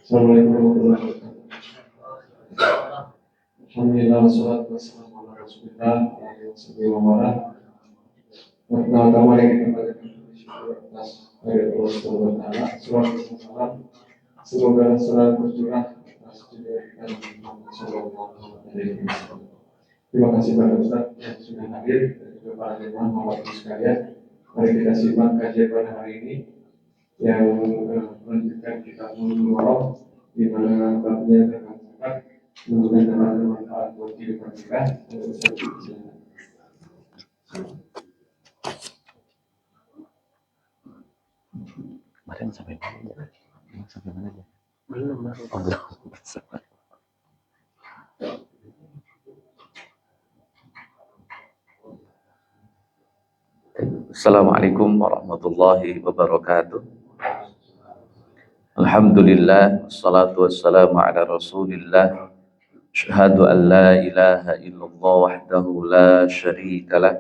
Assalamualaikum warahmatullahi wabarakatuh. Alhamdulillah wassalatu wassalamu ala Rasulillah wa alihi wasallam. Pertama mari kita panjatkan syukur atas kehadirat Allah Subhanahu wa taala. Salam semoga selalu tercurah atas junjungan Muhammad sallallahu alaihi wasallam. Terima kasih kepada Ustaz yang sudah hadir dan juga para jemaah Muhammad sekalian. Mari kita simak kajian pada hari ini yang melanjutkan kitab Al-Mu'arraf di mana babnya tentang zakat menunjukkan manfaat buat kehidupan kita. Kemarin sampai mana aja? Sampai mana aja? Belum. Oh, belum. Assalamualaikum warahmatullahi wabarakatuh. Alhamdulillah, wassalatu wassalamu ala Rasulillah. Asyhadu an la ilaha illallah wahdahu la syarikalah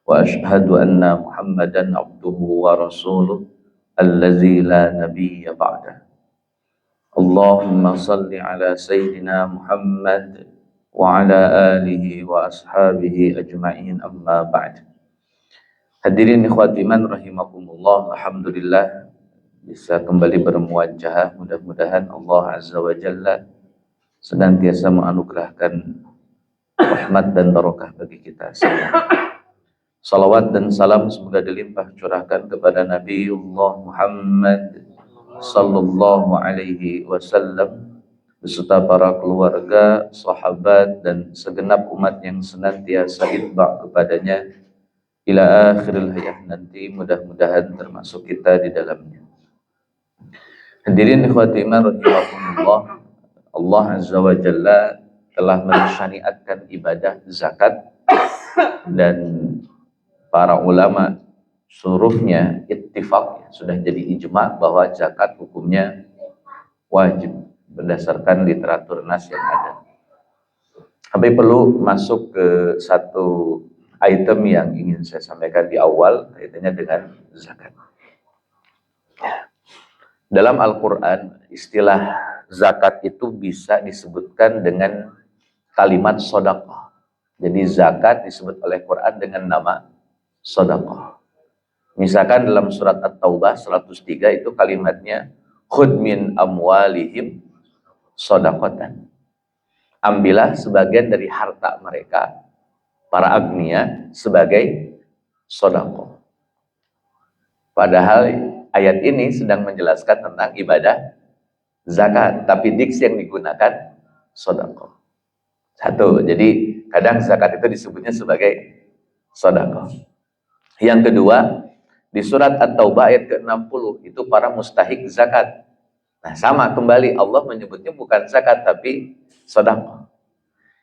wa asyhadu anna Muhammadan abduhu wa rasuluh allazi la nabiyya ba'dah. Allahumma salli ala sayyidina Muhammad wa ala alihi wa ashabihi ajma'in, amma ba'd. Hadirin ikhwati iman rahimakumullah, alhamdulillah bisa kembali bermuajah. Mudah-mudahan Allah Azza wa Jalla senantiasa menganugerahkan rahmat dan barakah bagi kita semua. Salawat dan salam semoga dilimpah curahkan kepada Nabiullah Muhammad sallallahu alaihi wasallam beserta para keluarga, sahabat dan segenap umat yang senantiasa itba' kepadanya ila akhiril hayat nanti, mudah-mudahan termasuk kita di dalamnya. Hadirin ikhwati iman rahimakumullah, Allah Azza wa Jalla telah mensyariatkan ibadah zakat dan para ulama seluruhnya ittifaq, sudah jadi ijma bahwa zakat hukumnya wajib berdasarkan literatur nas yang ada. Tapi perlu masuk ke satu item yang ingin saya sampaikan di awal kaitannya dengan zakat. Dalam Al-Quran istilah zakat itu bisa disebutkan dengan kalimat sodaqah. Jadi zakat disebut oleh Quran dengan nama sodaqah. Misalkan dalam surat At-Taubah 103 itu kalimatnya khudh min amwalihim sodaqatan. Ambillah sebagian dari harta mereka, para agniya, sebagai sodaqah. Padahal ayat ini sedang menjelaskan tentang ibadah zakat, tapi diksi yang digunakan sodaqah. Satu, jadi kadang zakat itu disebutnya sebagai sodaqah. Yang kedua, di surat At-Taubah ayat ke-60 itu para mustahik zakat. Nah, sama kembali Allah menyebutnya bukan zakat tapi sedekah.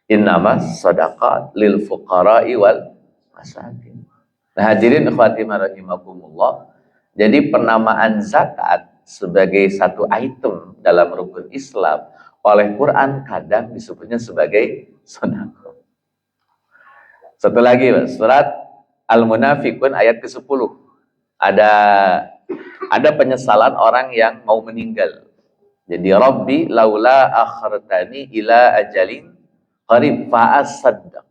Innamas sadaqat lil fuqara'i wal masakin. Nah, hadirin ikhwati rahimakumullah, jadi penamaan zakat sebagai satu item dalam rukun Islam oleh Quran kadang disebutnya sebagai sedekah. Satu lagi, surat Al-Munafiqun ayat ke-10. Ada penyesalan orang yang mau meninggal. Jadi Rabbi laula akhartani ila ajalin qarib fa'asaddaq.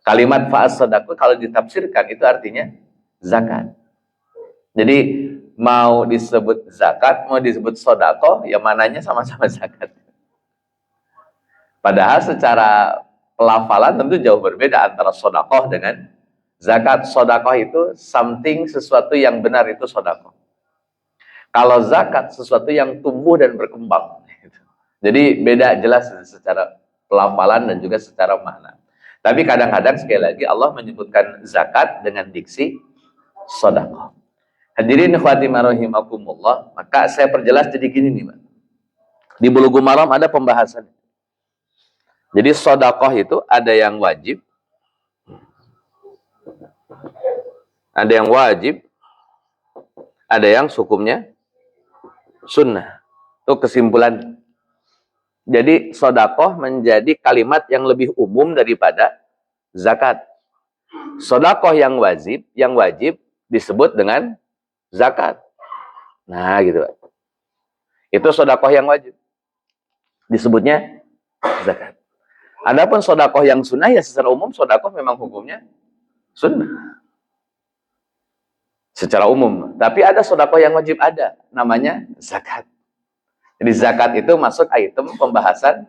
Kalimat fa'asaddaq kalau ditafsirkan itu artinya zakat. Jadi mau disebut zakat, mau disebut sedekah, ya mananya sama-sama zakat. Padahal secara pelafalan tentu jauh berbeda antara sedekah dengan zakat. Sedekah itu something, sesuatu yang benar, itu sedekah. Kalau zakat sesuatu yang tumbuh dan berkembang. Jadi beda jelas secara pelafalan dan juga secara makna. Tapi kadang-kadang sekali lagi Allah menyebutkan zakat dengan diksi sedekah. Hadirin ikhwati rahimakumullah, maka saya perjelas jadi gini nih, Pak. Di Bulughul Maram ada pembahasan. Jadi sedekah itu ada yang wajib, ada yang wajib, ada yang hukumnya sunnah. Itu kesimpulan. Jadi sedekah menjadi kalimat yang lebih umum daripada zakat. Sedekah yang wajib disebut dengan zakat. Nah, gitu. Itu sedekah yang wajib. Disebutnya zakat. Adapun sedekah yang sunnah ya secara umum sedekah memang hukumnya sunnah. Secara umum. Tapi ada sedekah yang wajib ada. Namanya zakat. Jadi zakat itu masuk item pembahasan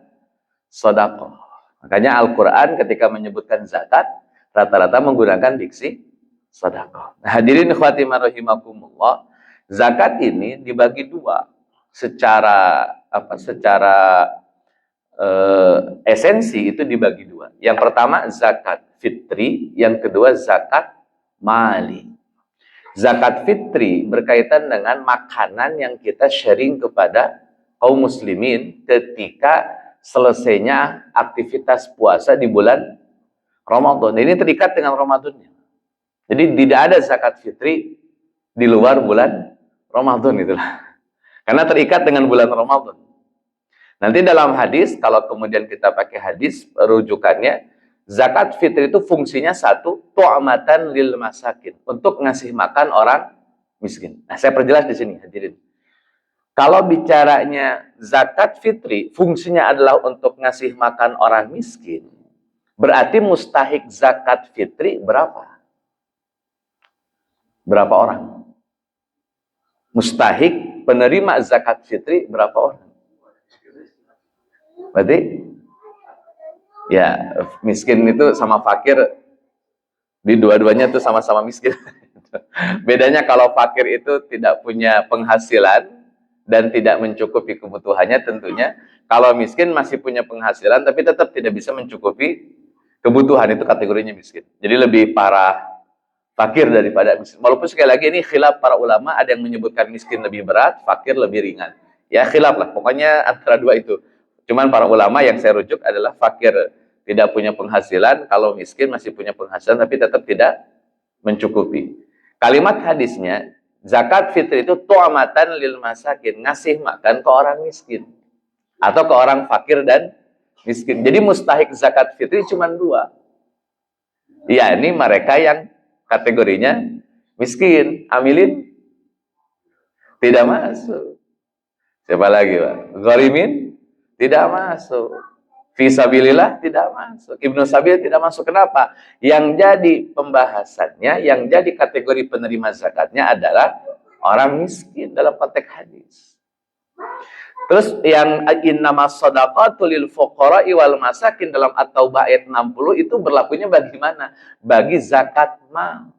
sedekah. Makanya Al-Quran ketika menyebutkan zakat, rata-rata menggunakan diksi sedekah. Nah, hadirin khawatimah rahimakumullah, zakat ini dibagi dua. Secara esensi itu dibagi dua. Yang pertama zakat fitri, yang kedua zakat mali. Zakat fitri berkaitan dengan makanan yang kita sharing kepada kaum muslimin ketika selesainya aktivitas puasa di bulan Ramadan. Ini terikat dengan Ramadannya. Jadi tidak ada zakat fitri di luar bulan Ramadan itulah. Karena terikat dengan bulan Ramadan. Nanti dalam hadis, kalau kemudian kita pakai hadis rujukannya, zakat fitri itu fungsinya satu, tu'amatan lil masakin, untuk ngasih makan orang miskin. Nah, saya perjelas di sini, hadirin. Kalau bicaranya zakat fitri, fungsinya adalah untuk ngasih makan orang miskin, berarti mustahik zakat fitri berapa? Berapa orang? Mustahik penerima zakat fitri berapa orang? Berarti ya, miskin itu sama fakir, di dua-duanya tuh sama-sama miskin. Bedanya kalau fakir itu tidak punya penghasilan dan tidak mencukupi kebutuhannya tentunya. Kalau miskin masih punya penghasilan tapi tetap tidak bisa mencukupi kebutuhan, itu kategorinya miskin. Jadi lebih parah fakir daripada miskin. Walaupun sekali lagi ini khilaf para ulama, ada yang menyebutkan miskin lebih berat, fakir lebih ringan. Ya khilaf lah, pokoknya antara dua itu. Cuman para ulama yang saya rujuk adalah fakir tidak punya penghasilan, kalau miskin masih punya penghasilan tapi tetap tidak mencukupi. Kalimat hadisnya, zakat fitri itu tu'amatan lil masakin, ngasih makan ke orang miskin atau ke orang fakir dan miskin. Jadi mustahik zakat fitri cuma dua. Ya, ini mereka yang kategorinya miskin, amilin tidak masuk. Siapa lagi, Pak? Gharimin tidak masuk. Fisabilillah tidak masuk. Ibnu Sabil tidak masuk. Kenapa? Yang jadi pembahasannya, yang jadi kategori penerima zakatnya adalah orang miskin dalam konteks hadis. Terus yang innamas shadaqatu lil fuqara'i wal masakin dalam At-Taubah ayat 60 itu berlakunya bagaimana? Bagi zakat mal.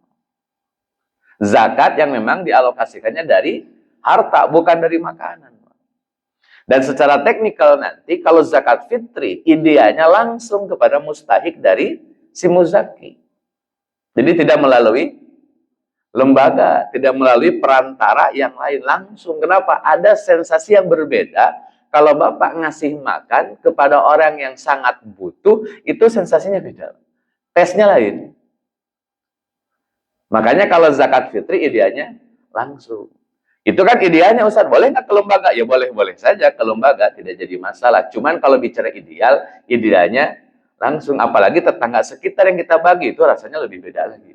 Zakat yang memang dialokasikannya dari harta, bukan dari makanan. Dan secara teknikal nanti, kalau zakat fitri, ideanya langsung kepada mustahik dari si muzaki. Jadi tidak melalui lembaga, tidak melalui perantara yang lain, langsung. Kenapa? Ada sensasi yang berbeda. Kalau Bapak ngasih makan kepada orang yang sangat butuh, itu sensasinya beda. Tesnya lain. Makanya kalau zakat fitri ideanya langsung. Itu kan idealnya Ustaz, boleh nggak ke lembaga? Ya boleh-boleh saja ke lembaga, tidak jadi masalah. Cuman kalau bicara ideal, idealnya langsung. Apalagi tetangga sekitar yang kita bagi, itu rasanya lebih beda lagi.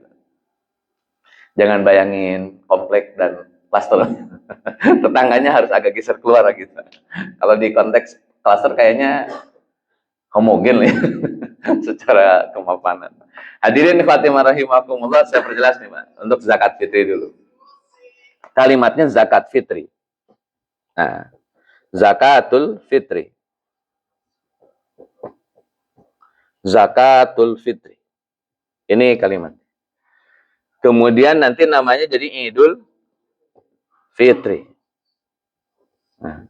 Jangan bayangin komplek dan klaster. Tetangganya harus agak geser keluar gitu. Kalau di konteks klaster kayaknya homogen ya, secara kemapanan. Hadirin Fatimah rahimakumullah, saya perjelas nih Pak, untuk zakat fitri dulu. Kalimatnya zakat fitri. Nah, zakatul fitri. Zakatul fitri. Ini kalimat. Kemudian nanti namanya jadi Idul Fitri. Nah,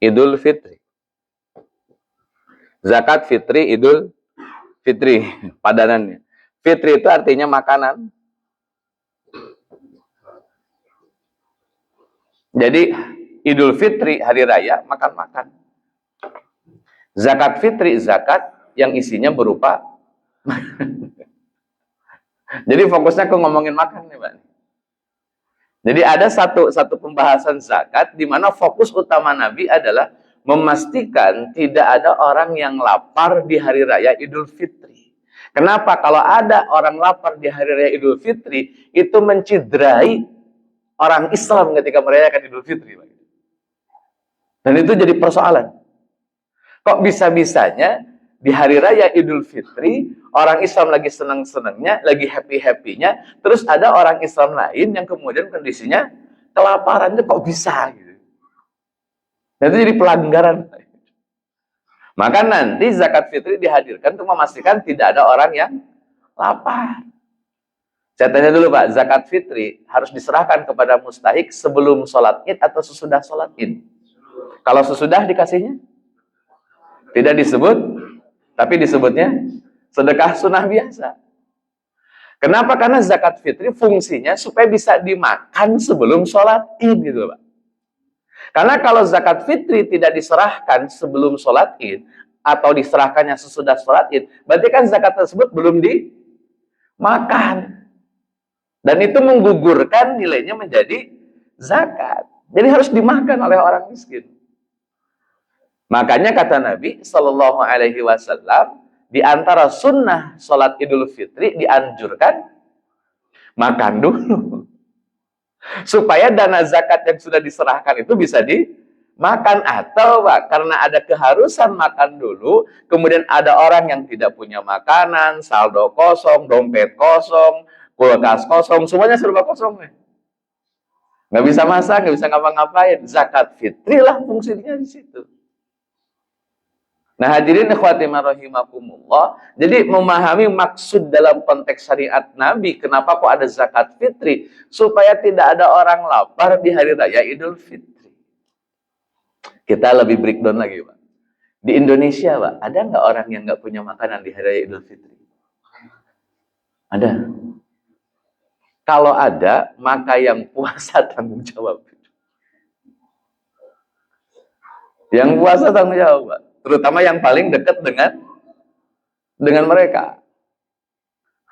Idul Fitri. Zakat fitri, Idul Fitri, padanannya. Fitri itu artinya makanan. Jadi Idul Fitri, hari raya, makan-makan. Zakat fitri, zakat yang isinya berupa jadi fokusnya ke ngomongin makan nih, Pak. Jadi ada satu pembahasan zakat di mana fokus utama Nabi adalah memastikan tidak ada orang yang lapar di hari raya Idul Fitri. Kenapa? Kalau ada orang lapar di hari raya Idul Fitri, itu menciderai orang Islam ketika merayakan Idul Fitri. Dan itu jadi persoalan. Kok bisa-bisanya di hari raya Idul Fitri, orang Islam lagi senang-senangnya, lagi happy-happynya, terus ada orang Islam lain yang kemudian kondisinya kelaparan, itu kok bisa gitu. Dan itu jadi pelanggaran. Maka nanti zakat fitri dihadirkan untuk memastikan tidak ada orang yang lapar. Saya tanya dulu Pak, zakat fitri harus diserahkan kepada mustahik sebelum sholat id atau sesudah sholat id? Kalau sesudah dikasihnya? Tidak disebut, tapi disebutnya sedekah sunnah biasa. Kenapa? Karena zakat fitri fungsinya supaya bisa dimakan sebelum sholat id gitu Pak. Karena kalau zakat fitri tidak diserahkan sebelum sholat id atau diserahkannya sesudah sholat id, berarti kan zakat tersebut belum dimakan. Dan itu menggugurkan nilainya menjadi zakat. Jadi harus dimakan oleh orang miskin. Makanya kata Nabi Shallallahu Alaihi Wasallam, di antara sunnah sholat Idul Fitri dianjurkan makan dulu, supaya dana zakat yang sudah diserahkan itu bisa dimakan. Atau Pak, karena ada keharusan makan dulu, kemudian ada orang yang tidak punya makanan, saldo kosong, dompet kosong, kulkas kosong, semuanya serba kosong nih. Nggak bisa masak, nggak bisa ngapa-ngapain. Zakat fitri lah fungsinya di situ. Nah hadirin ikhwati rahimakumullah, jadi memahami maksud dalam konteks syariat Nabi, kenapa kok ada zakat fitri, supaya tidak ada orang lapar di hari raya Idul Fitri. Kita lebih breakdown lagi Pak. Di Indonesia Pak, ada nggak orang yang nggak punya makanan di hari raya Idul Fitri? Ada. Kalau ada, maka yang puasa tanggung jawab. Yang puasa tanggung jawab Pak. Terutama yang paling dekat dengan mereka.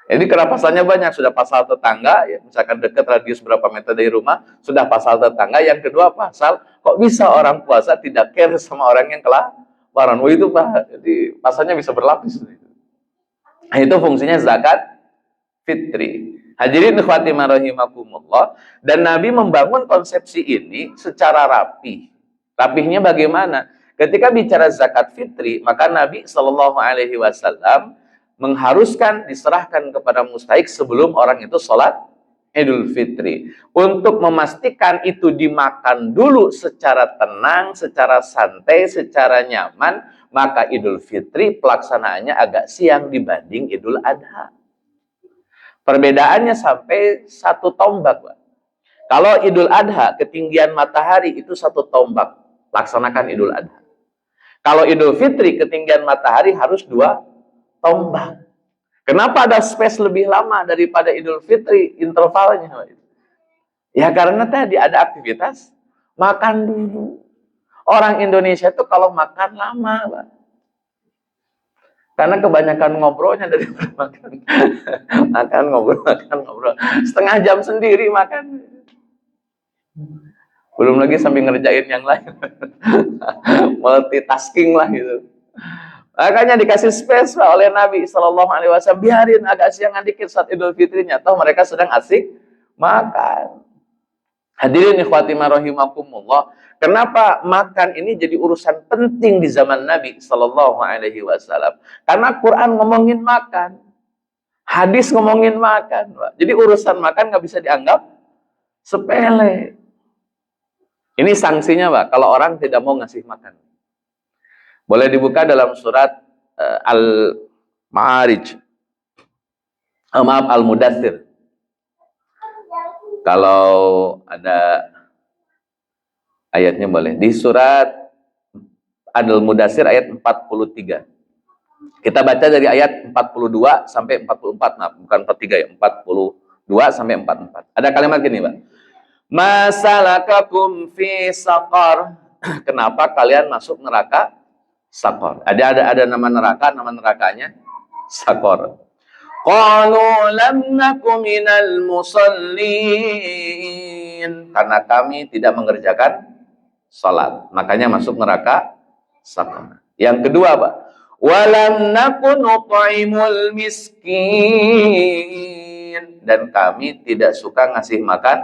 Jadi kerapasannya banyak, sudah pasal tetangga, ya, misalkan dekat radius berapa meter dari rumah, sudah pasal tetangga. Yang kedua pasal, kok bisa orang puasa tidak care sama orang yang kelaparan? Itu Pak, jadi pasalnya bisa berlapis. Nah, itu fungsinya zakat fitri. Hadirin ikhwati rahimakumullah, dan Nabi membangun konsepsi ini secara rapi. Rapihnya bagaimana? Ketika bicara zakat fitri, maka Nabi Shallallahu Alaihi Wasallam mengharuskan diserahkan kepada mustahik sebelum orang itu sholat Idul Fitri, untuk memastikan itu dimakan dulu secara tenang, secara santai, secara nyaman. Maka Idul Fitri pelaksanaannya agak siang dibanding Idul Adha. Perbedaannya sampai 1 tombak, Pak. Kalau Idul Adha ketinggian matahari itu 1 tombak, laksanakan Idul Adha. Kalau Idul Fitri ketinggian matahari harus 2 tombak. Kenapa ada space lebih lama daripada Idul Fitri intervalnya? Ya karena tadi ada aktivitas makan dulu. Orang Indonesia itu kalau makan lama, Pak. Karena kebanyakan ngobrolnya daripada makan. Makan ngobrol. Setengah jam sendiri makan. Belum lagi sambil ngerjain yang lain. Multitasking lah gitu. Makanya dikasih space Pak, oleh Nabi Shallallahu Alaihi Wasallam, biarin agak siangan dikit saat Idul Fitrinya, toh mereka sedang asik makan. Hadirin ikhwati rahimakumullah, kenapa makan ini jadi urusan penting di zaman Nabi Shallallahu Alaihi Wasallam? Karena Quran ngomongin makan, hadis ngomongin makan, Pak. Jadi urusan makan nggak bisa dianggap sepele. Ini sanksinya Pak, kalau orang tidak mau ngasih makan. Boleh dibuka dalam surat Al-Ma'arij. Al-Mudaththir. Kalau ada ayatnya boleh. Di surat Al-Mudaththir ayat 43. Kita baca dari ayat 42 sampai 44. Nah, bukan 43 ya, 42 sampai 44. Ada kalimat gini, Pak. Masalakakum fi saqar. Kenapa kalian masuk neraka Saqar? Ada nama nerakanya Saqar. Qalu lam nakum minal musallin. Karena kami tidak mengerjakan salat, makanya masuk neraka Saqar. Yang kedua, Pak, walam nakun nut'imul miskin. Dan kami tidak suka ngasih makan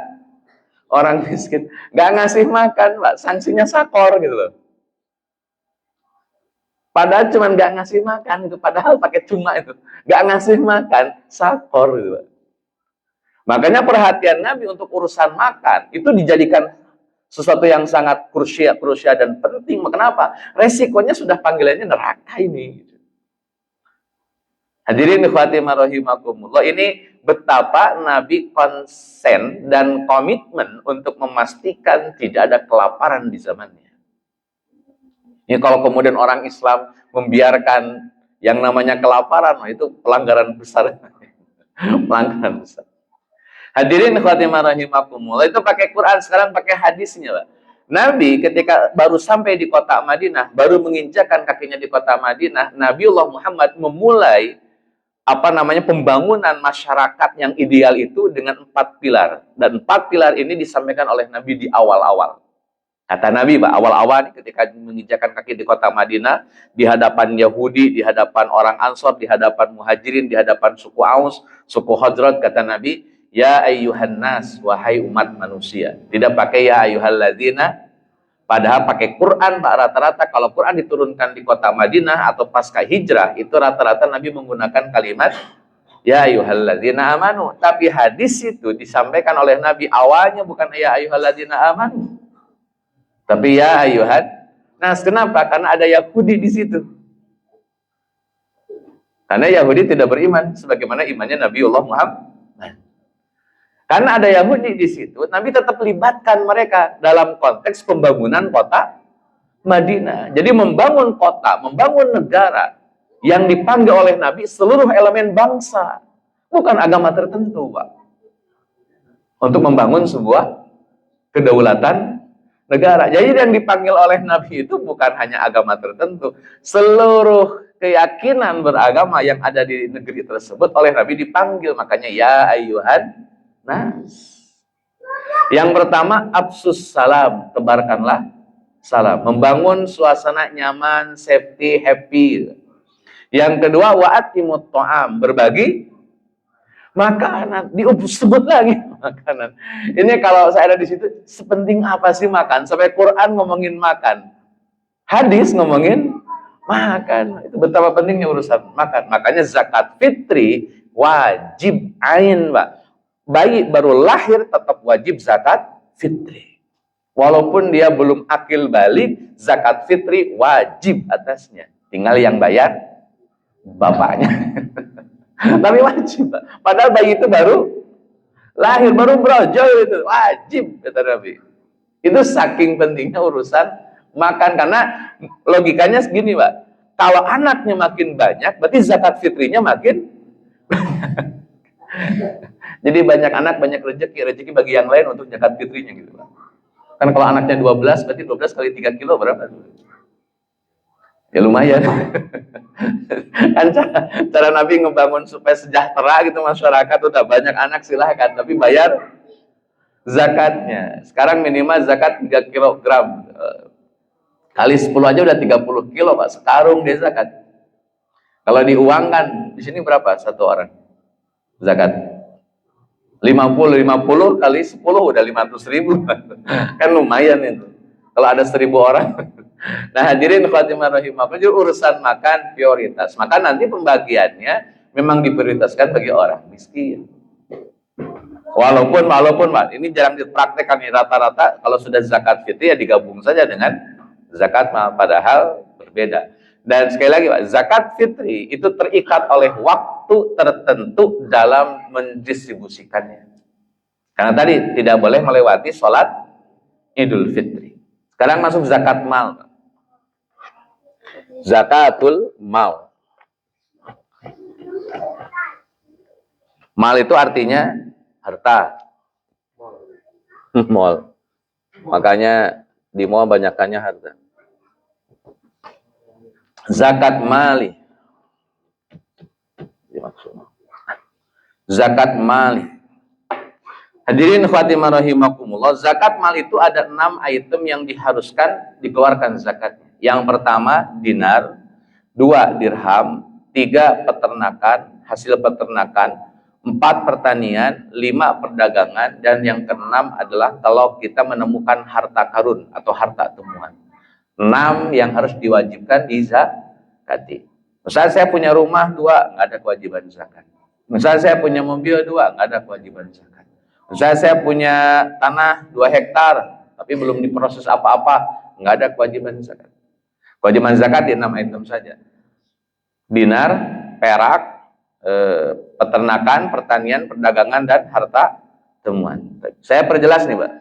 Orang miskin nggak ngasih makan, Pak, sanksinya sakor gitu loh. Padahal cuma nggak ngasih makan itu, padahal pakai cuma itu, nggak ngasih makan, sakor gitu, Pak. Makanya perhatian Nabi untuk urusan makan itu dijadikan sesuatu yang sangat krusial dan penting. Kenapa? Resikonya sudah panggilannya neraka ini. Hadirin ikhwati rahimakumullah, ini betapa Nabi konsen dan komitmen untuk memastikan tidak ada kelaparan di zamannya. Ini kalau kemudian orang Islam membiarkan yang namanya kelaparan, itu pelanggaran besar. Pelanggaran besar. Hadirin ikhwati rahimakumullah, itu pakai Quran, sekarang pakai hadisnya, Pak. Nabi ketika baru sampai di kota Madinah, baru menginjakkan kakinya di kota Madinah, Nabiullah Muhammad memulai pembangunan masyarakat yang ideal itu dengan 4 pilar. Dan 4 pilar ini disampaikan oleh Nabi di awal-awal. Kata Nabi, Pak, awal-awal ketika menginjakkan kaki di kota Madinah, di hadapan Yahudi, di hadapan orang Ansor, di hadapan Muhajirin, di hadapan suku Aus, suku Khazraj, kata Nabi, ya ayyuhan nas, wahai umat manusia. Tidak pakai ya ayyuhalladzina. Padahal pakai Quran, Pak, rata-rata kalau Quran diturunkan di kota Madinah atau pasca hijrah, itu rata-rata Nabi menggunakan kalimat ya ayyuhalladzina amanu. Tapi hadis itu disampaikan oleh Nabi awalnya bukan ya ayyuhalladzina amanu, tapi ya ayyuhan nas. Kenapa? Karena ada Yahudi di situ. Karena Yahudi tidak beriman sebagaimana imannya Nabiullah Muhammad. Karena ada Yahudi di situ, Nabi tetap libatkan mereka dalam konteks pembangunan kota Madinah. Jadi membangun kota, membangun negara yang dipanggil oleh Nabi seluruh elemen bangsa, bukan agama tertentu, Pak. Untuk membangun sebuah kedaulatan negara. Jadi yang dipanggil oleh Nabi itu bukan hanya agama tertentu, seluruh keyakinan beragama yang ada di negeri tersebut oleh Nabi dipanggil. Makanya ya ayyuhan nas. Yang pertama, absus salam, tebarkanlah salam, membangun suasana nyaman, safety, happy. Yang kedua, wa'atimut ta'am, berbagi makanan. Disebut lagi makanan. Ini kalau saya ada di situ, sepenting apa sih makan? Sampai Quran ngomongin makan, hadis ngomongin makan. Itu betapa pentingnya urusan makan. Makanya zakat fitri wajib ain, Pak. Bayi baru lahir tetap wajib zakat fitri. Walaupun dia belum akil balik, zakat fitri wajib atasnya. Tinggal yang bayar bapaknya. Tapi wajib. Padahal bayi itu baru lahir, baru brojol itu. Wajib, kata Nabi. Itu saking pentingnya urusan makan. Karena logikanya segini, Pak. Kalau anaknya makin banyak, berarti zakat fitrinya makin banyak. Jadi banyak anak, banyak rezeki bagi yang lain untuk zakat fitrinya gitu, Pak. Kan kalau anaknya 12, berarti 12 kali 3 kilo berapa? Ya lumayan. Kan cara Nabi ngebangun supaya sejahtera gitu masyarakat, udah banyak anak silahkan, tapi bayar zakatnya. Sekarang minimal zakat 3 kilogram. Kali 10 aja udah 30 kilo, Pak. Sekarung dia zakat. Kalau diuangkan, di sini berapa satu orang zakat? 50 kali 10 udah 500.000. Kan lumayan itu. Kalau ada 1.000 orang. Nah, hadirin khatimah rahimakumullah, jadi urusan makan prioritas. Maka nanti pembagiannya memang diprioritaskan bagi orang miskin. Walaupun Pak, ini jarang dipraktekkan nih, rata-rata kalau sudah zakat fitri ya digabung saja dengan zakat mal, padahal berbeda. Dan sekali lagi, Pak, zakat fitri itu terikat oleh waktu tertentu dalam mendistribusikannya. Karena tadi tidak boleh melewati sholat Idul Fitri. Sekarang masuk zakat mal. Zakatul mal. Mal itu artinya harta. Mall. Makanya di mall banyakannya harta. Zakat mali. Zakat mali. Hadirin khatimah rahimakumullah, zakat mal itu ada 6 item yang diharuskan dikeluarkan zakatnya. Yang pertama dinar, 2 dirham, 3 peternakan, hasil peternakan, 4 pertanian, 5 perdagangan, dan yang keenam adalah kalau kita menemukan harta karun atau harta temuan. 6 yang harus diwajibkan dizakati. Misalnya saya punya rumah 2, nggak ada kewajiban zakat. Misalnya saya punya mobil 2, nggak ada kewajiban zakat. Misalnya saya punya tanah 2 hektar, tapi belum diproses apa-apa, nggak ada kewajiban zakat. Kewajiban zakat di 6 item saja. Dinar, perak, peternakan, pertanian, perdagangan, dan harta temuan. Saya perjelas nih, Pak.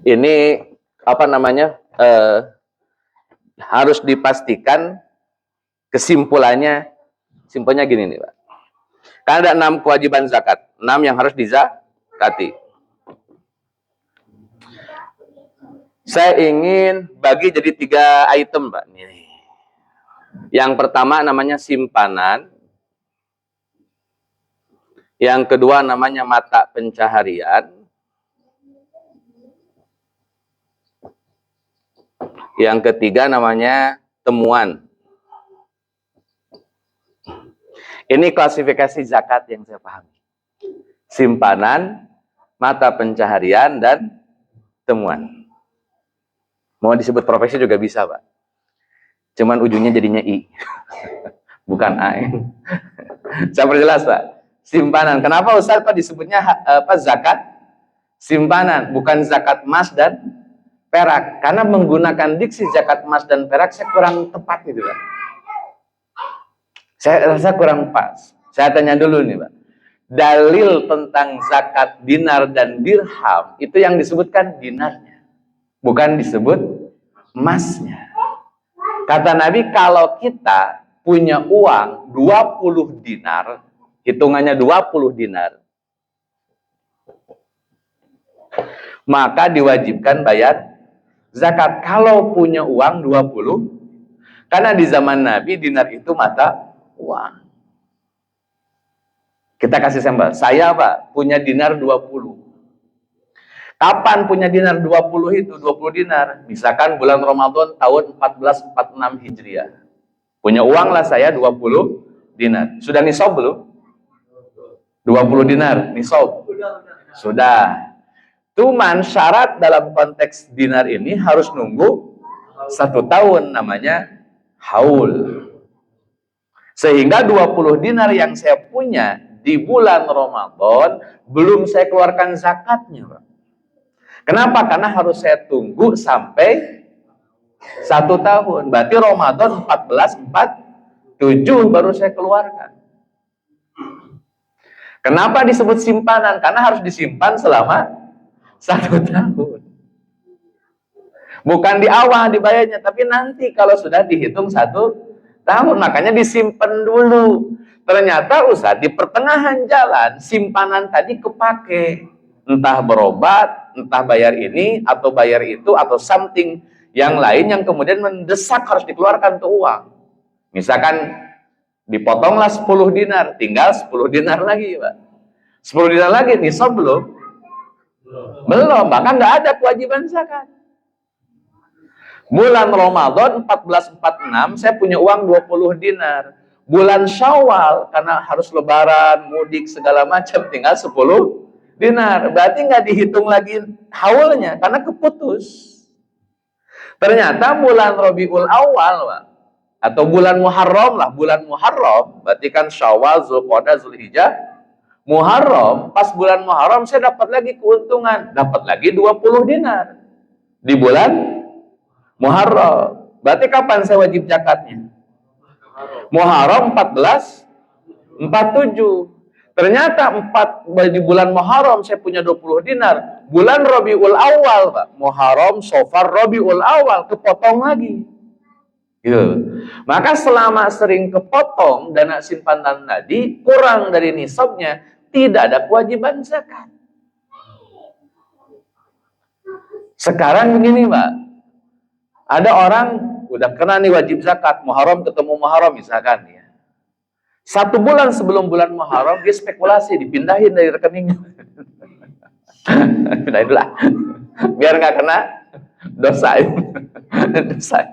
Ini apa namanya? Harus dipastikan kesimpulannya. Simpelnya gini nih, Pak. Kan ada 6 kewajiban zakat, 6 yang harus dizakati. Saya ingin bagi jadi 3 item, Pak. Yang pertama namanya simpanan. Yang kedua namanya mata pencaharian. Yang ketiga namanya temuan. Ini klasifikasi zakat yang saya pahami. Simpanan, mata pencaharian, dan temuan. Mau disebut profesi juga bisa, Pak. Cuman ujungnya jadinya I. Bukan A. Saya perjelas, Pak. Simpanan. Kenapa Ustaz Pak disebutnya zakat? Simpanan, bukan zakat emas dan perak. Karena menggunakan diksi zakat emas dan perak saya kurang tepat gitu, Pak. Saya rasa kurang pas. Saya tanya dulu nih, Pak. Dalil tentang zakat dinar dan dirham itu yang disebutkan dinarnya, bukan disebut emasnya. Kata Nabi, kalau kita punya uang 20 dinar, hitungannya 20 dinar, maka diwajibkan bayar zakat. Kalau punya uang 20, karena di zaman Nabi dinar itu mata uang. Kita kasih sampel. Saya, Pak, punya dinar 20. Kapan punya dinar 20 itu? 20 dinar. Misalkan bulan Ramadan tahun 1446 Hijriah. Punya uang lah saya 20 dinar. Sudah nisab belum? 20 dinar, nisab. Sudah. Cuman syarat dalam konteks dinar ini harus nunggu 1 tahun, namanya haul. Sehingga 20 dinar yang saya punya di bulan Ramadan belum saya keluarkan zakatnya, Pak. Kenapa? Karena harus saya tunggu sampai 1 tahun. Berarti Ramadan 1447 baru saya keluarkan. Kenapa disebut simpanan? Karena harus disimpan selama 1 tahun. Bukan di awal dibayarnya, tapi nanti kalau sudah dihitung 1 tahun. Makanya disimpan dulu. Ternyata Ustaz, di pertengahan jalan simpanan tadi kepake. Entah berobat, entah bayar ini, atau bayar itu, atau something yang lain yang kemudian mendesak harus dikeluarkan tuh uang. Misalkan dipotonglah 10 dinar, tinggal 10 dinar lagi, Pak. 10 dinar lagi, nisab belum? Belum, bahkan nggak ada kewajiban zakat. Bulan Ramadan 1446, saya punya uang 20 dinar. Bulan Syawal, karena harus lebaran, mudik, segala macam, tinggal 10 dinar. Berarti nggak dihitung lagi haulnya, karena keputus. Ternyata bulan Rabiul Awal, Pak, atau bulan Muharram lah, bulan Muharram, berarti kan Syawal, Zulqa'dah, Zulhijjah, Muharram, pas bulan Muharram saya dapat lagi keuntungan, dapat lagi 20 dinar. Di bulan Muharram. Berarti kapan saya wajib zakatnya? Muharram 1447. Ternyata di bulan Muharram saya punya 20 dinar. Bulan Rabiul Awal, Pak. Muharram, Safar, Rabiul Awal kepotong lagi. Gitu. Maka selama sering kepotong dana simpanan tadi kurang dari nisabnya, tidak ada kewajiban zakat. Sekarang begini, Pak. Ada orang udah kena nih wajib zakat, Muharram ketemu Muharram misalkan ya. 1 bulan sebelum bulan Muharram dia spekulasi dipindahin dari rekeningnya. Pindahin dulu lah. Biar nggak kena dosa. Dosa.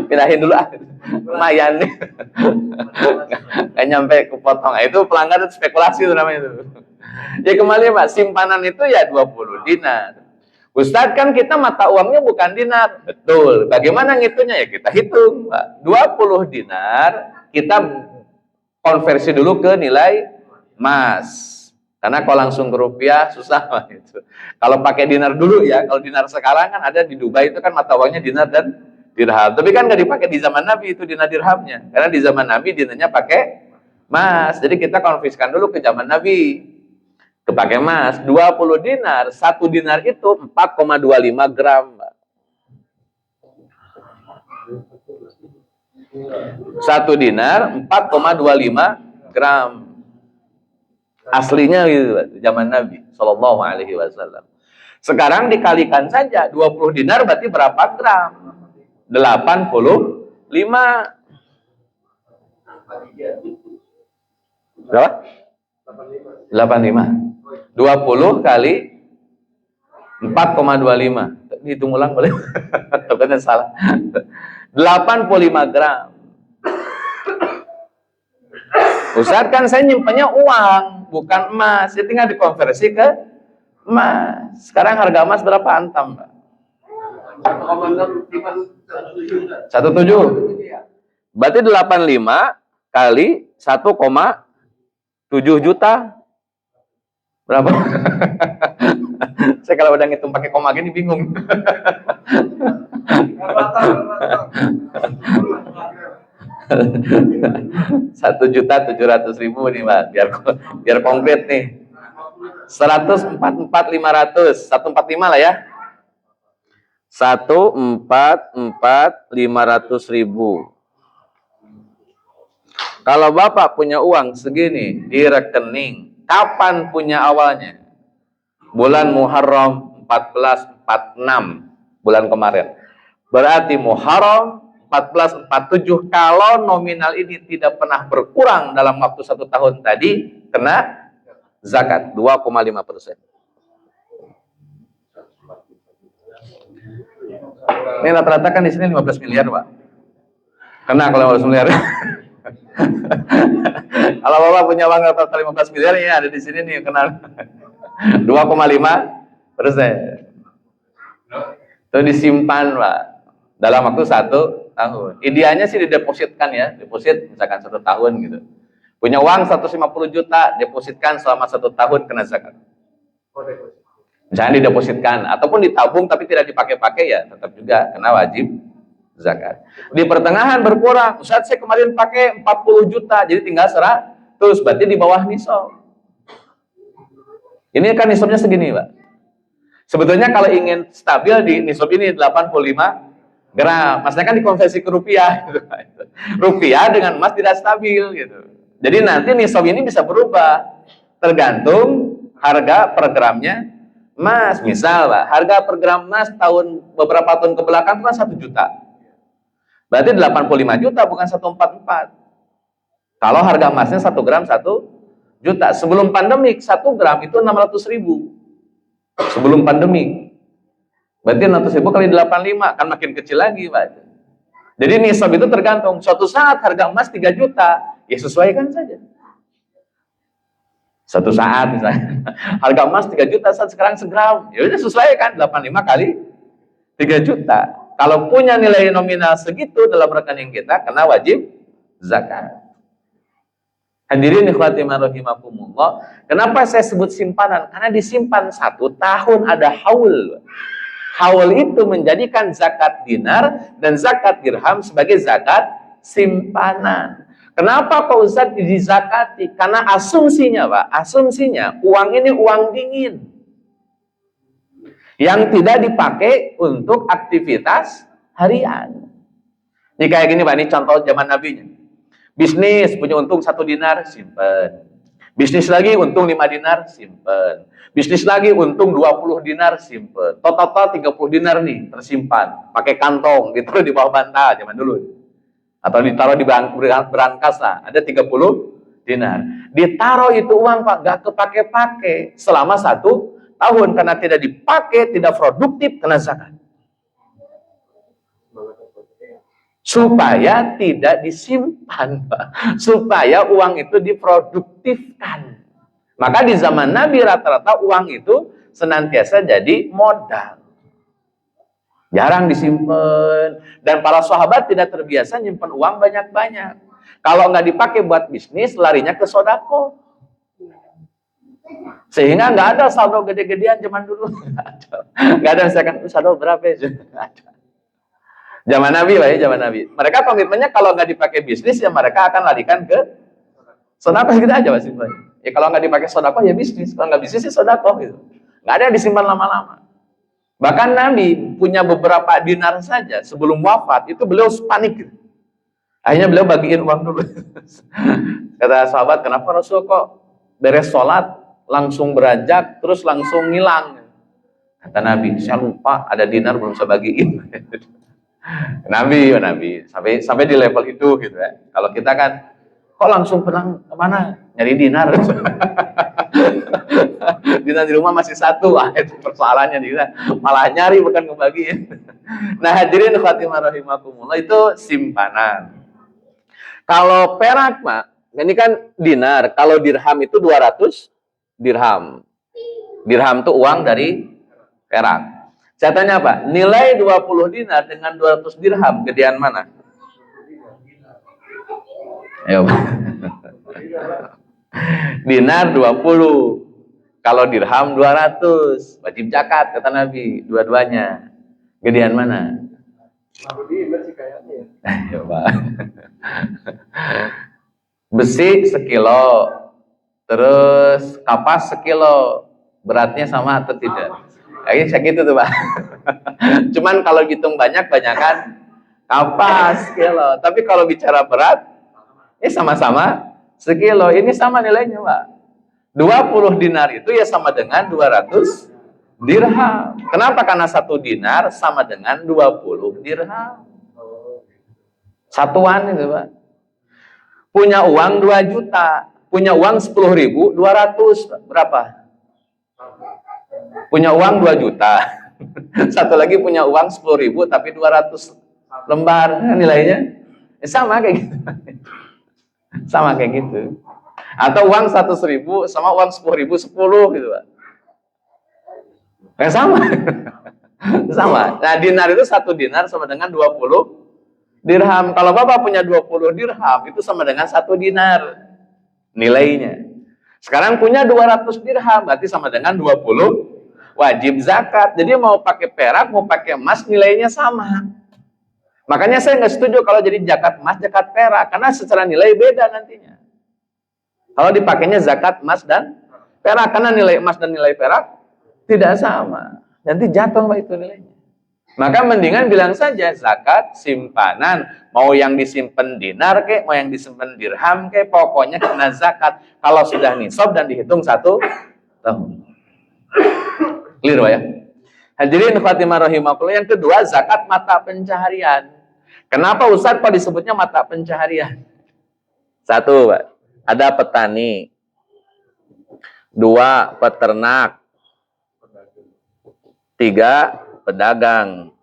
Pindahin dulu ah. Lumayan nih. Nggak nyampe kepotong. Itu pelanggaran spekulasi itu namanya itu. Ya kembali Pak, simpanan itu ya 20 dinar. Ustadz kan kita mata uangnya bukan dinar. Betul. Bagaimana ngitungnya ya kita hitung Pak. 20 dinar kita konversi dulu ke nilai emas. Karena kalau langsung ke rupiah susah Pak. Itu. Kalau pakai dinar dulu ya, kalau dinar sekarang kan ada di Dubai itu kan mata uangnya dinar dan dirham. Tapi kan nggak dipakai di zaman Nabi itu dinar dirhamnya. Karena di zaman Nabi dinarnya pakai emas. Jadi kita konfiskan dulu ke zaman Nabi. Kepake emas, 20 dinar, 1 dinar itu 4,25 gram. 1 dinar 4,25 gram. Aslinya gitu, zaman Nabi Shallallahu Alaihi Wasallam. Sekarang dikalikan saja 20 dinar berarti berapa gram? 85. Berapa? 85. 20 kali 4,25. Hitung ulang boleh? Takutnya salah. 85 gram. Ustadz kan saya nyimpannya uang, bukan emas. Jadi tinggal dikonversi ke emas. Sekarang harga emas berapa antam, Pak? 1,7. Berarti 85 kali 1,7 juta. Berapa? Saya kalau udah ngitung pakai koma gini bingung. 1.700.000 nih Pak, biar konkret nih. 144.500, 145 lah ya. 144.500.000. Kalau Bapak punya uang segini di rekening, kapan punya awalnya? Bulan Muharram 1446, bulan kemarin. Berarti Muharram 1447, kalau nominal ini tidak pernah berkurang dalam waktu 1 tahun tadi, kena zakat 2,5%. Ini rata-rata kan di sini 15 miliar, Pak. Kena kalau 15 miliar. Kalau Bapak punya uang rata-rata 15 miliar, ya ada di sini nih, kena 2,5%. Itu disimpan, Pak, dalam waktu 1 tahun. Idealnya sih didepositkan ya, deposit misalkan 1 tahun gitu. Punya uang 150 juta, depositkan selama 1 tahun kena zakat. Misalnya didepositkan ataupun ditabung tapi tidak dipakai-pakai, ya tetap juga kena wajib zakat. Di pertengahan berkurang, Ustaz saya kemarin pakai 40 juta, jadi tinggal 100, berarti di bawah nisab. Ini kan nisabnya segini, Pak. Sebetulnya kalau ingin stabil di nisab ini 85 gram, maksudnya kan dikonversi ke rupiah gitu. Rupiah dengan emas tidak stabil gitu. Jadi nanti nisab ini bisa berubah tergantung harga per gramnya emas. Misal Pak, harga per gram emas beberapa tahun ke belakang kan 1 juta. Berarti 85 juta bukan 144. Kalau harga emasnya 1 gram 1 juta. Sebelum pandemik 1 gram itu 600.000. Sebelum pandemik. Berarti 600.000 kali 85 kan makin kecil lagi, Pak. Jadi nisab itu tergantung. Suatu saat harga emas 3 juta, ya sesuaikan saja. Satu saat misalnya harga emas 3 juta, saat sekarang segram, ya udah sesuaikan 85 kali 3 juta. Kalau punya nilai nominal segitu dalam rekening kita, kena wajib zakat. Hadirin ikhwati rahimakumullah, kenapa saya sebut simpanan? Karena disimpan 1 tahun, ada haul. Haul itu menjadikan zakat dinar dan zakat dirham sebagai zakat simpanan. Kenapa Pak Ustadz dizakati? Karena asumsinya, Pak, asumsinya uang ini uang dingin yang tidak dipakai untuk aktivitas harian. Ini kayak gini, Pak, ini contoh zaman Nabi-nya. Bisnis punya untung 1 dinar, simpen. Bisnis lagi untung 5 dinar, simpen. Bisnis lagi untung 20 dinar, simpen. Total 30 dinar nih tersimpan, pakai kantong, ditaruh di bawah bantal zaman dulu. Atau ditaruh di berangkas lah, ada 30 dinar. Ditaruh itu uang, Pak, gak kepake-pake selama 1 tahun karena tidak dipakai, tidak produktif, kena zakat. supaya tidak disimpan, Pak. Supaya uang itu diproduktifkan. Maka di zaman Nabi rata-rata uang itu senantiasa jadi modal. Jarang disimpan. Dan para sahabat tidak terbiasa nyimpan uang banyak-banyak. Kalau nggak dipakai buat bisnis, larinya ke sodako. Sehingga nggak ada saldo gede-gedean zaman dulu. Nggak ada misalkan saldo berapa ya? Zaman Nabi lah ya, zaman Nabi. Mereka komitmennya kalau nggak dipakai bisnis ya mereka akan larikan ke sodako gitu aja Mas. Ya kalau nggak dipakai sodako ya bisnis, kalau nggak bisnis ya sodako gitu. Nggak ada yang disimpan lama-lama. Bahkan Nabi punya beberapa dinar saja sebelum wafat itu beliau panik gitu. Akhirnya beliau bagiin uang dulu. Kata sahabat, kenapa Rasul kok beres sholat langsung beranjak terus langsung ngilang? Kata Nabi, saya lupa ada dinar belum saya bagiin. Nabi sampai di level itu gitu ya. Kalau kita kan kok langsung pulang kemana nyari dinar. Dinar di rumah masih satu, itu persoalannya kita malah nyari bukan ngebagiin. Nah hadirin khatimah rahimakumullah, itu simpanan. Kalau perak Mak, ini kan dinar, kalau dirham itu 200 dirham. Dirham itu uang dari perak. Saya tanya Pak, nilai 20 dinar dengan 200 dirham, gedean mana? Ayo Pak. Dinar 20, kalau dirham 200, wajib zakat kata Nabi, dua-duanya. Gedean mana? Ayo Pak. Besi sekilo, terus kapas sekilo, beratnya sama atau tidak? Kayaknya saya gitu tuh Pak. Cuman kalau hitung banyak-banyakan kapas sekilo. Tapi kalau bicara berat, ini sama-sama sekilo. Ini sama nilainya Pak. 20 dinar itu ya sama dengan 200 dirham. Kenapa? Karena 1 dinar sama dengan 20 dirham. Satuan itu Pak. Punya uang 2 juta. Punya uang 10.000, 200 berapa? Punya uang 2 juta. Satu lagi punya uang 10.000 tapi 200 lembar. Nilainya sama kayak gitu. Sama kayak gitu. Atau uang 100.000 sama uang 10.000 10 gitu Pak. Sama. Sama. Nah dinar itu 1 dinar sama dengan 20 dirham. Kalau Bapak punya 20 dirham itu sama dengan 1 dinar nilainya. Sekarang punya 200 dirham berarti sama dengan 20 wajib zakat. Jadi mau pakai perak, mau pakai emas nilainya sama. Makanya saya nggak setuju kalau jadi zakat emas, zakat perak, karena secara nilai beda nantinya. Kalau dipakainya zakat emas dan perak, karena nilai emas dan nilai perak tidak sama. Nanti jatuh Pak itu nilainya. Maka mendingan bilang saja zakat simpanan, mau yang disimpan dinar kek, mau yang disimpan dirham kek, pokoknya kena zakat. Kalau sudah nisab dan dihitung 1 tahun. Clear Pak ya? Hadirin khatimah rahimakumullah, yang kedua zakat mata pencaharian. Kenapa Ustaz kok disebutnya mata pencaharian? 1 Pak, ada petani. 2 peternak. 3 pedagang.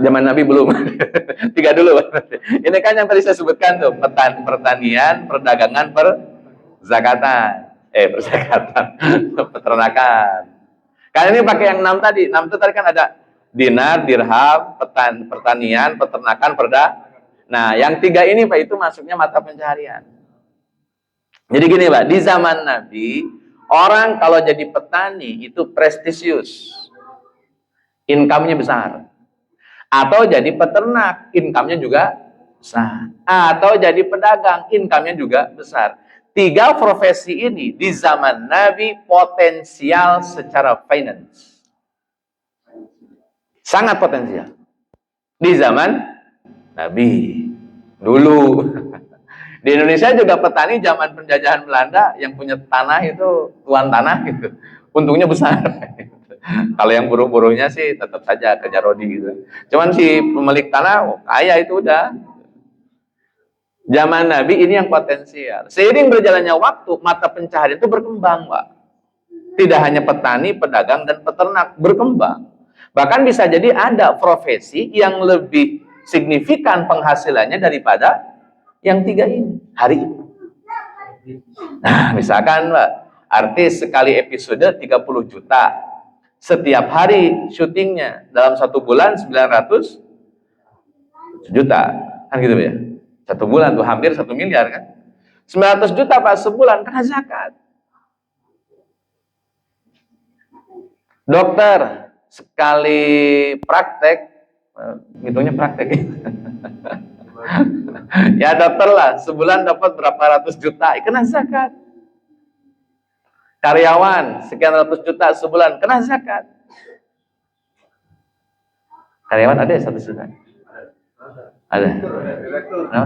Zaman Nabi belum. 3 dulu. Ini kan yang tadi saya sebutkan tuh, pertanian, perdagangan, perzakatan. Perzakatan. Peternakan. Kali ini pakai yang 6 tadi. 6 itu tadi kan ada dinar, dirham, pertanian, peternakan, Nah, yang 3 ini Pak itu masuknya mata pencaharian. Jadi gini Pak, di zaman Nabi, orang kalau jadi petani itu prestisius. Income-nya besar. Atau jadi peternak, income-nya juga besar. Atau jadi pedagang, income-nya juga besar. 3 profesi ini di zaman Nabi potensial secara finance. Sangat potensial. Di zaman Nabi dulu. Di Indonesia juga petani zaman penjajahan Belanda yang punya tanah itu tuan tanah gitu. Untungnya besar. Kalau yang buruh-buruhnya sih tetap saja kerja rodi gitu. Cuman si pemilik tanah kaya itu udah. Zaman Nabi ini yang potensial. Seiring berjalannya waktu, mata pencaharian itu berkembang, Pak. Tidak hanya petani, pedagang, dan peternak berkembang. Bahkan bisa jadi ada profesi yang lebih signifikan penghasilannya daripada yang 3 ini, hari ini. Nah, misalkan Mbak, artis sekali episode 30 juta. Setiap hari syutingnya dalam 1 bulan 900 juta. Kan gitu ya. 1 bulan tuh hampir 1 miliar kan. 900 juta Pak sebulan kena zakat. Dokter sekali praktek, hitungnya praktek ya dokter lah, sebulan dapat berapa ratus juta, kena zakat. Karyawan sekian ratus juta sebulan, kena zakat. Karyawan ada 1 juta? Ada. No?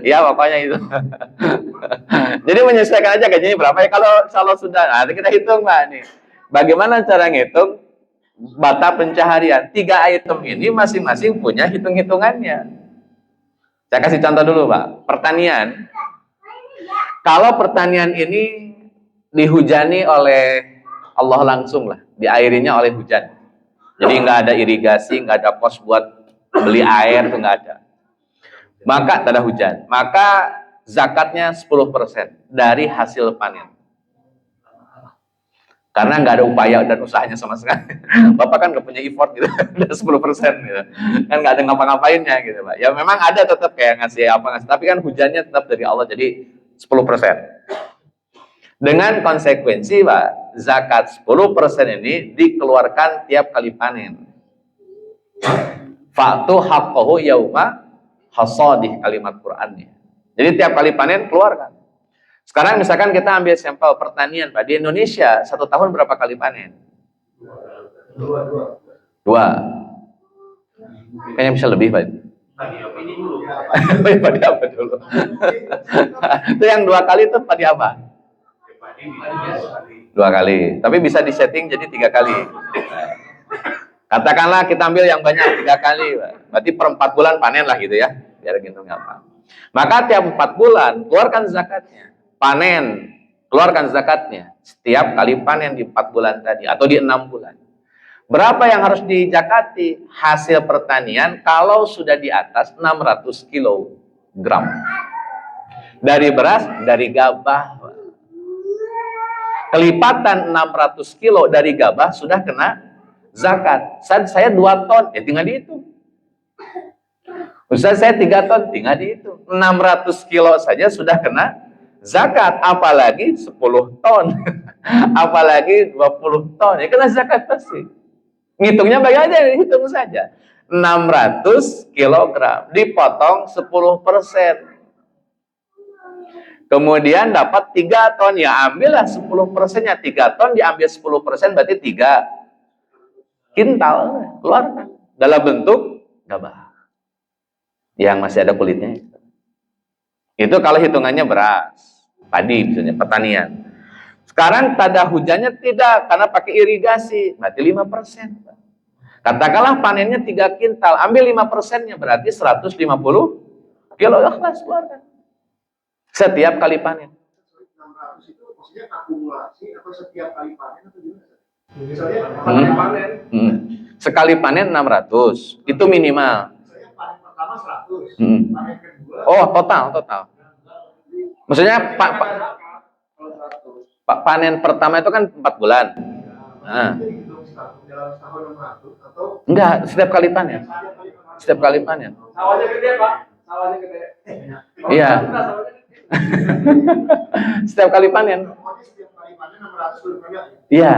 Ya pokoknya itu. Jadi menyesuaikan aja gajinya berapa ya. Kalau sudah, nanti kita hitung Pak nih. Bagaimana cara ngitung bata pencaharian? 3 item ini masing-masing punya hitung-hitungannya. Saya kasih contoh dulu Pak. Pertanian. Kalau pertanian ini dihujani oleh Allah langsung lah, diairinya oleh hujan. Jadi nggak ada irigasi, nggak ada kos buat beli air, tuh nggak ada. Maka tak ada hujan. Maka zakatnya 10% dari hasil panen. Karena nggak ada upaya dan usahanya sama sekali. Bapak kan nggak punya effort gitu, udah 10% gitu. Kan nggak ada ngapa-ngapainnya gitu Pak. Ya memang ada tetap kayak ngasih apa ngasih, tapi kan hujannya tetap dari Allah, jadi 10%. Dengan konsekuensi Pak, zakat 10% ini dikeluarkan tiap kali panen. Fa'tu haqqahu yauma hasadih, kalimat Qur'annya. Jadi tiap kali panen keluarkan. Sekarang misalkan kita ambil sampel pertanian Pak, di Indonesia 1 tahun berapa kali panen? 2. Kayaknya bisa lebih Pak. Padi apa dulu? Itu yang 2 kali itu padi apa? 2 kali. Tapi bisa disetting jadi 3 kali. Katakanlah kita ambil yang banyak 3 kali, Pak. Berarti per 4 bulan panen lah gitu ya. Biar gitu nggak apa. Maka tiap 4 bulan keluarkan zakatnya. Panen, keluarkan zakatnya. Setiap kali panen di 4 bulan tadi atau di 6 bulan. Berapa yang harus dizakati? Hasil pertanian kalau sudah di atas 600 kilogram. Dari beras, dari gabah. Kelipatan 600 kilo dari gabah sudah kena zakat. Saya 2 ton, ya tinggal dihitung. Ustaz saya 3 ton, tinggal dihitung. 600 kilo saja sudah kena zakat, apalagi 10 ton. Apalagi 20 ton, ya kena zakat pasti. Ngitungnya bagaimana? Hitung saja. 600 kilogram dipotong 10%. Kemudian dapat 3 ton, ya ambillah 10%-nya. 3 ton diambil 10%, berarti 3 kintal, keluarkan dalam bentuk gabah yang masih ada kulitnya. Itu kalau hitungannya beras, padi misalnya, pertanian. Sekarang tada hujannya tidak, karena pakai irigasi, berarti 5%. Katakanlah panennya 3 kintal, ambil 5%-nya, berarti 150 kilo, ikhlas keluarkan. Setiap kali panen. 600 itu maksudnya akumulasi atau setiap kali panen atau gimana? Misalnya panen. Sekali panen 600, itu minimal. Misalnya panen pertama 100, panen kedua. Oh, total. Maksudnya panen pertama itu kan 4 bulan. Nah. Dalam setahun 600 atau? Enggak, setiap kali panen. Setiap kali panen. Sawahnya gede Pak, sawahnya gede. Iya. Setiap kali panen. Setiap kali panen 600 berapa? Iya,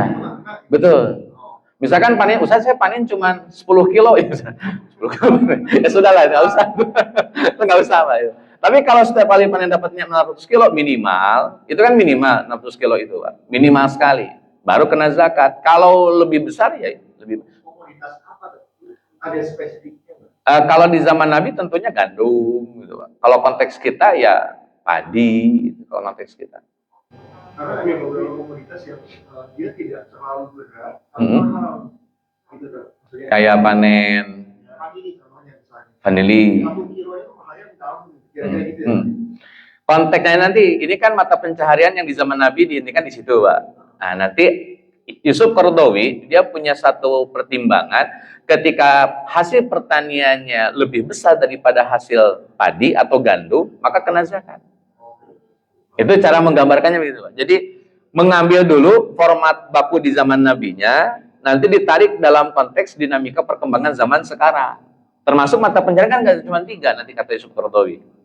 betul. Misalkan panen, usaha saya panen cuma 10 kilo ya, 10 kilo. Ya sudahlah, nggak usah. Nggak usah Pak. Tapi kalau setiap kali panen dapatnya 600 kilo minimal, itu kan minimal 600 kilo itu Pak. Minimal sekali, baru kena zakat. Kalau lebih besar ya lebih. Komoditas apa? Ada spesifiknya? Kalau di zaman Nabi tentunya gandum gitu Pak. Kalau konteks kita ya padi gitu, kalau konteks kita. Karena ada beberapa komoditas yang dia tidak terlalu berat atau mahal gitu kan. Kayak panen Vanili namanya misalnya. vanili. 1 kilo itu mahalnya tahun kira-kira gitu ya. Konteksnya nanti, ini kan mata pencaharian yang di zaman Nabi ini kan di situ, Pak. Nah, nanti Yusuf Qaradawi dia punya satu pertimbangan ketika hasil pertaniannya lebih besar daripada hasil padi atau gandum, maka kena zakat. Itu cara menggambarkannya begitu, Pak. Jadi mengambil dulu format baku di zaman Nabinya, nanti ditarik dalam konteks dinamika perkembangan zaman sekarang. Termasuk mata pencaharian kan nggak cuma 3 nanti kata Yusuf Qaradawi.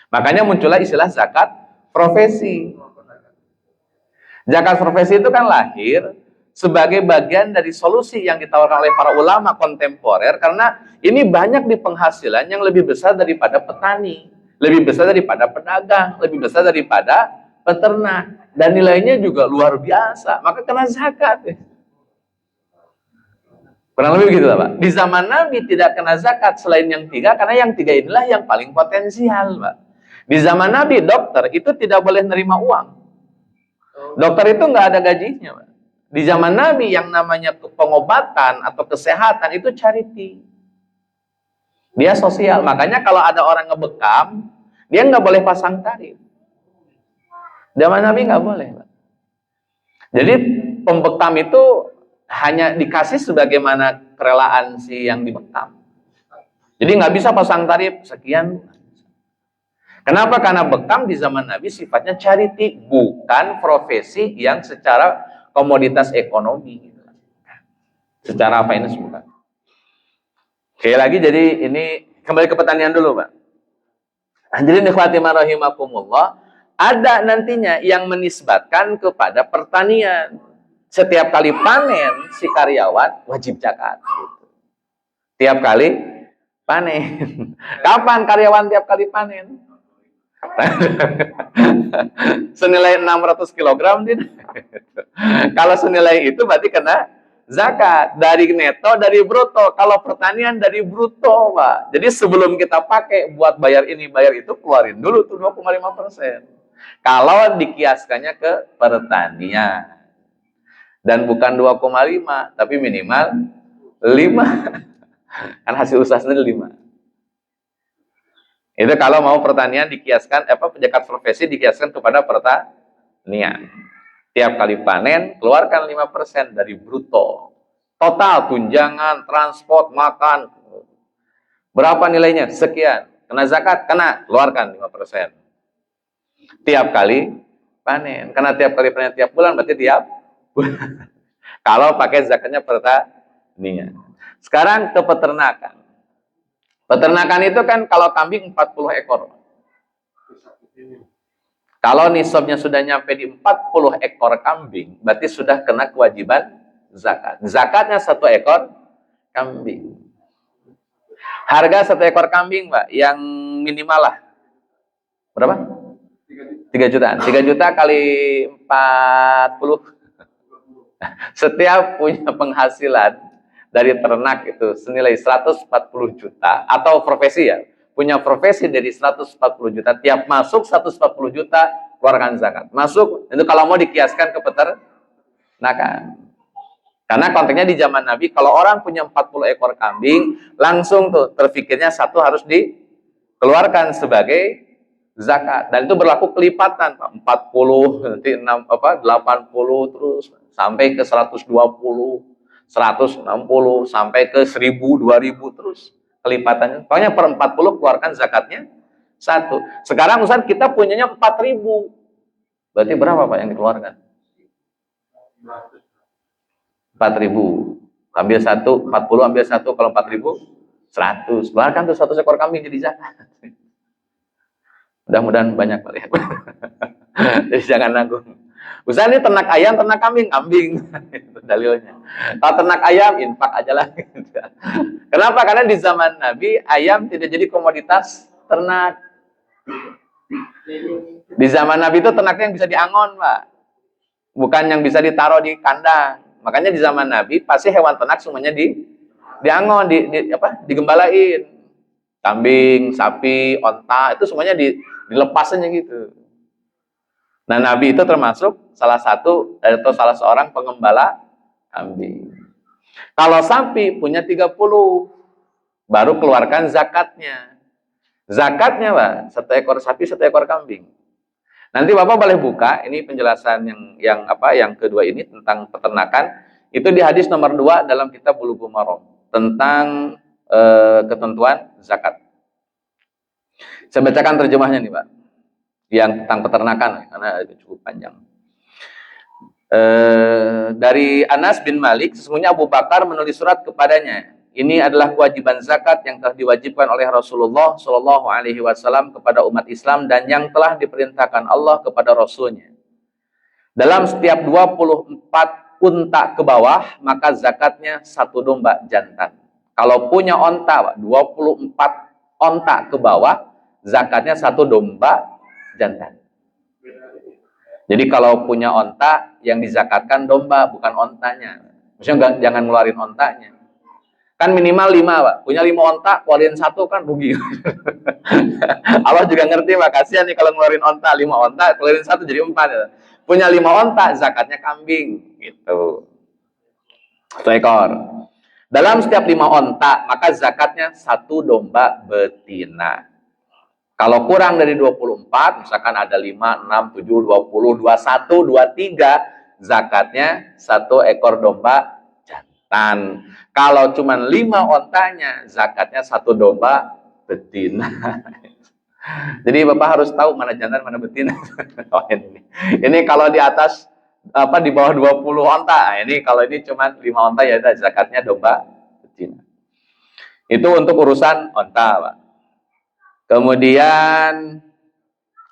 Makanya muncullah istilah zakat profesi. Zakat profesi itu kan lahir sebagai bagian dari solusi yang ditawarkan oleh para ulama kontemporer karena ini banyak di penghasilan yang lebih besar daripada petani, lebih besar daripada pedagang, lebih besar daripada peternak dan nilainya juga luar biasa, maka kena zakat. Kurang lebih begitu Pak. Di zaman Nabi tidak kena zakat selain yang 3 karena yang 3 inilah yang paling potensial, Pak. Di zaman Nabi, dokter itu tidak boleh nerima uang. Dokter itu nggak ada gajinya, Pak. Di zaman Nabi yang namanya pengobatan atau kesehatan itu charity. Dia sosial. Makanya kalau ada orang ngebekam, dia nggak boleh pasang tarif. Zaman Nabi nggak boleh, Pak. Jadi pembekam itu hanya dikasih sebagaimana kerelaan si yang dibekam. Jadi nggak bisa pasang tarif sekian. Kenapa? Karena bekam di zaman Nabi sifatnya charity, bukan profesi yang secara komoditas ekonomi. Secara finance bukan. Oke lagi, jadi ini kembali ke pertanian dulu, Pak. Hadirin ikhwati rahimakumullah, ada nantinya yang menisbatkan kepada pertanian. Setiap kali panen si karyawan wajib zakat. Tiap kali panen. Kapan karyawan tiap kali panen? Senilai 600 kg kalau senilai itu berarti kena zakat dari neto, dari bruto. Kalau pertanian dari bruto, Pak. Jadi sebelum kita pakai buat bayar ini bayar itu, keluarin dulu tuh 2,5%. Kalau dikiaskannya ke pertanian dan bukan 2,5 tapi minimal 5 kan hasil usaha sendiri 5. Itu kalau mau pertanian dikiaskan, zakat profesi dikiaskan kepada pertanian. Tiap kali panen, keluarkan 5% dari bruto. Total, tunjangan, transport, makan. Berapa nilainya? Sekian. Kena zakat? Kena. Keluarkan 5%. Tiap kali panen. Karena tiap kali panen tiap bulan, berarti tiap bulan. Kalau pakai zakatnya pertanian. Sekarang ke peternakan. Peternakan itu kan kalau kambing 40 ekor. Kalau nisabnya sudah nyampe di 40 ekor kambing, berarti sudah kena kewajiban zakat. Zakatnya 1 ekor kambing. Harga 1 ekor kambing, Pak, yang minimal lah. Berapa? 3 jutaan. 3 juta kali 40. Setiap punya penghasilan dari ternak itu senilai 140 juta atau profesi ya, punya profesi dari 140 juta, tiap masuk 140 juta keluarkan zakat. Masuk itu kalau mau dikiaskan ke peternakan. Karena konteksnya di zaman Nabi kalau orang punya 40 ekor kambing, langsung tuh terfikirnya 1 harus dikeluarkan sebagai zakat. Dan itu berlaku kelipatan, Pak. 40 nanti 80 terus sampai ke 120. 160 sampai ke 1000, 2000 terus kelipatannya. Pokoknya per 40 keluarkan zakatnya 1. Sekarang Ustaz kita punyanya 4000. Berarti berapa Pak yang dikeluarkan? 4000. Ambil 1, 40 ambil 1, kalau 4000 100. Keluarkan tuh 100 ekor kambing jadi zakat. Mudah-mudahan banyak Pak. Jadi jangan nanggung. Ustaz ini ternak ayam, ternak kambing, kambing. Itu dalilnya. Kalau ternak ayam, infak aja lah. Kenapa? Karena di zaman Nabi, ayam tidak jadi komoditas ternak. Di zaman Nabi itu ternaknya yang bisa diangon, Pak. Bukan yang bisa ditaruh di kandang. Makanya di zaman Nabi, pasti hewan ternak semuanya diangon, digembalain. Kambing, sapi, onta, itu semuanya dilepasannya gitu. Nah, Nabi itu termasuk salah satu atau salah seorang pengembala kambing. Kalau sapi punya 30, baru keluarkan zakatnya. Zakatnya, Pak, 1 ekor sapi, 1 ekor kambing. Nanti Bapak boleh buka, ini penjelasan yang kedua ini tentang peternakan. Itu di hadis nomor 2 dalam kitab Bulughul Maram tentang ketentuan zakat. Saya bacakan terjemahnya nih Pak, yang tentang peternakan karena cukup panjang. Dari Anas bin Malik, sesungguhnya Abu Bakar menulis surat kepadanya. Ini adalah kewajiban zakat yang telah diwajibkan oleh Rasulullah Shallallahu Alaihi Wasallam kepada umat Islam dan yang telah diperintahkan Allah kepada Rasulnya. Dalam setiap 24 unta ke bawah, maka zakatnya 1 domba jantan. Kalau punya onta, 24 onta ke bawah, zakatnya 1 domba jantan. Jadi kalau punya onta, yang dizakatkan domba, bukan ontanya. Maksudnya jangan ngeluarin ontanya. Kan minimal 5, Pak. Punya 5 onta, keluarin 1 kan rugi. Allah juga ngerti, Pak. Kasihan nih kalau ngeluarin onta, 5 onta, keluarin 1 jadi 4. Ya. Punya 5 onta, zakatnya kambing. Gitu. 1 ekor. Dalam setiap 5 onta, maka zakatnya 1 domba betina. Kalau kurang dari 24, misalkan ada 5, 6, 7, 20, 21, 23, zakatnya 1 ekor domba jantan. Kalau cuma 5 ontanya, zakatnya 1 domba betina. Jadi Bapak harus tahu mana jantan, mana betina. Ini kalau di atas, di bawah 20 onta. Ini kalau ini cuma 5 onta, ya zakatnya domba betina. Itu untuk urusan onta, Pak. Kemudian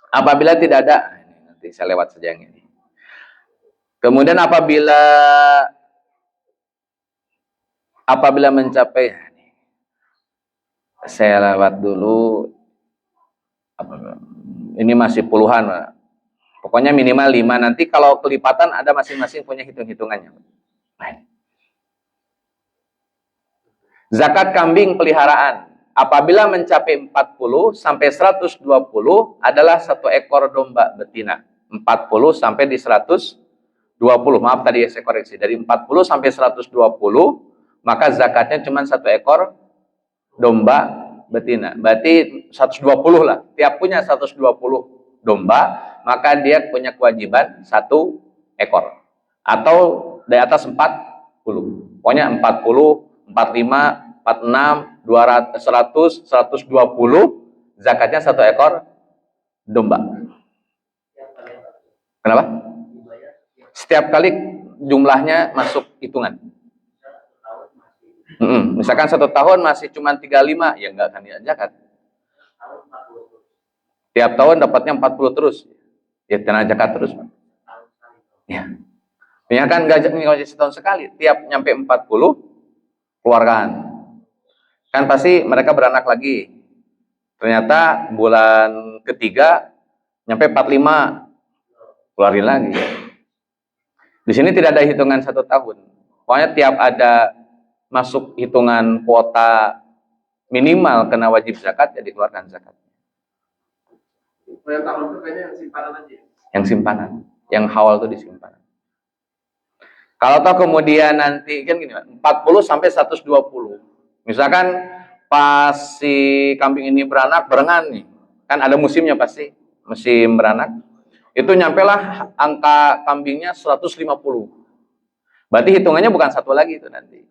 apabila tidak ada, nanti saya lewat saja yang ini. Kemudian apabila mencapai, saya lewat dulu, ini masih puluhan, Pak. Pokoknya minimal 5. Nanti kalau kelipatan ada masing-masing punya hitung-hitungannya. Zakat kambing peliharaan. Apabila mencapai 40 sampai 120 adalah 1 ekor domba betina. 40 sampai di 120. Maaf tadi saya koreksi. Dari 40 sampai 120, maka zakatnya cuma 1 ekor domba betina. Berarti 120 lah. Tiap punya 120 domba, maka dia punya kewajiban 1 ekor. Atau di atas 40. Pokoknya 40, 45, 46, 200, 100, 120, zakatnya 1 ekor domba. Kenapa? Setiap kali jumlahnya masuk hitungan. Misalkan 1 tahun masih cuma 35, ya enggak akan zakat. Tiap tahun dapatnya 40 terus. Ya kena zakat terus. Ya. Ya kan gaji setahun sekali, tiap nyampe 40 keluarkan. Kan pasti mereka beranak lagi. Ternyata bulan ketiga nyampe 45, keluarin lagi. Di sini tidak ada hitungan 1 tahun. Pokoknya tiap ada masuk hitungan kuota minimal kena wajib zakat, ya dikeluarkan zakat. Yang tahun itu kayaknya yang simpanan aja. Yang simpanan, yang hawal itu disimpan. Kalau toh kemudian nanti kan gini, 40 sampai 120. Misalkan pas si kambing ini beranak, berengan nih. Kan ada musimnya pasti, musim beranak. Itu nyampelah angka kambingnya 150. Berarti hitungannya bukan 1 lagi itu nanti.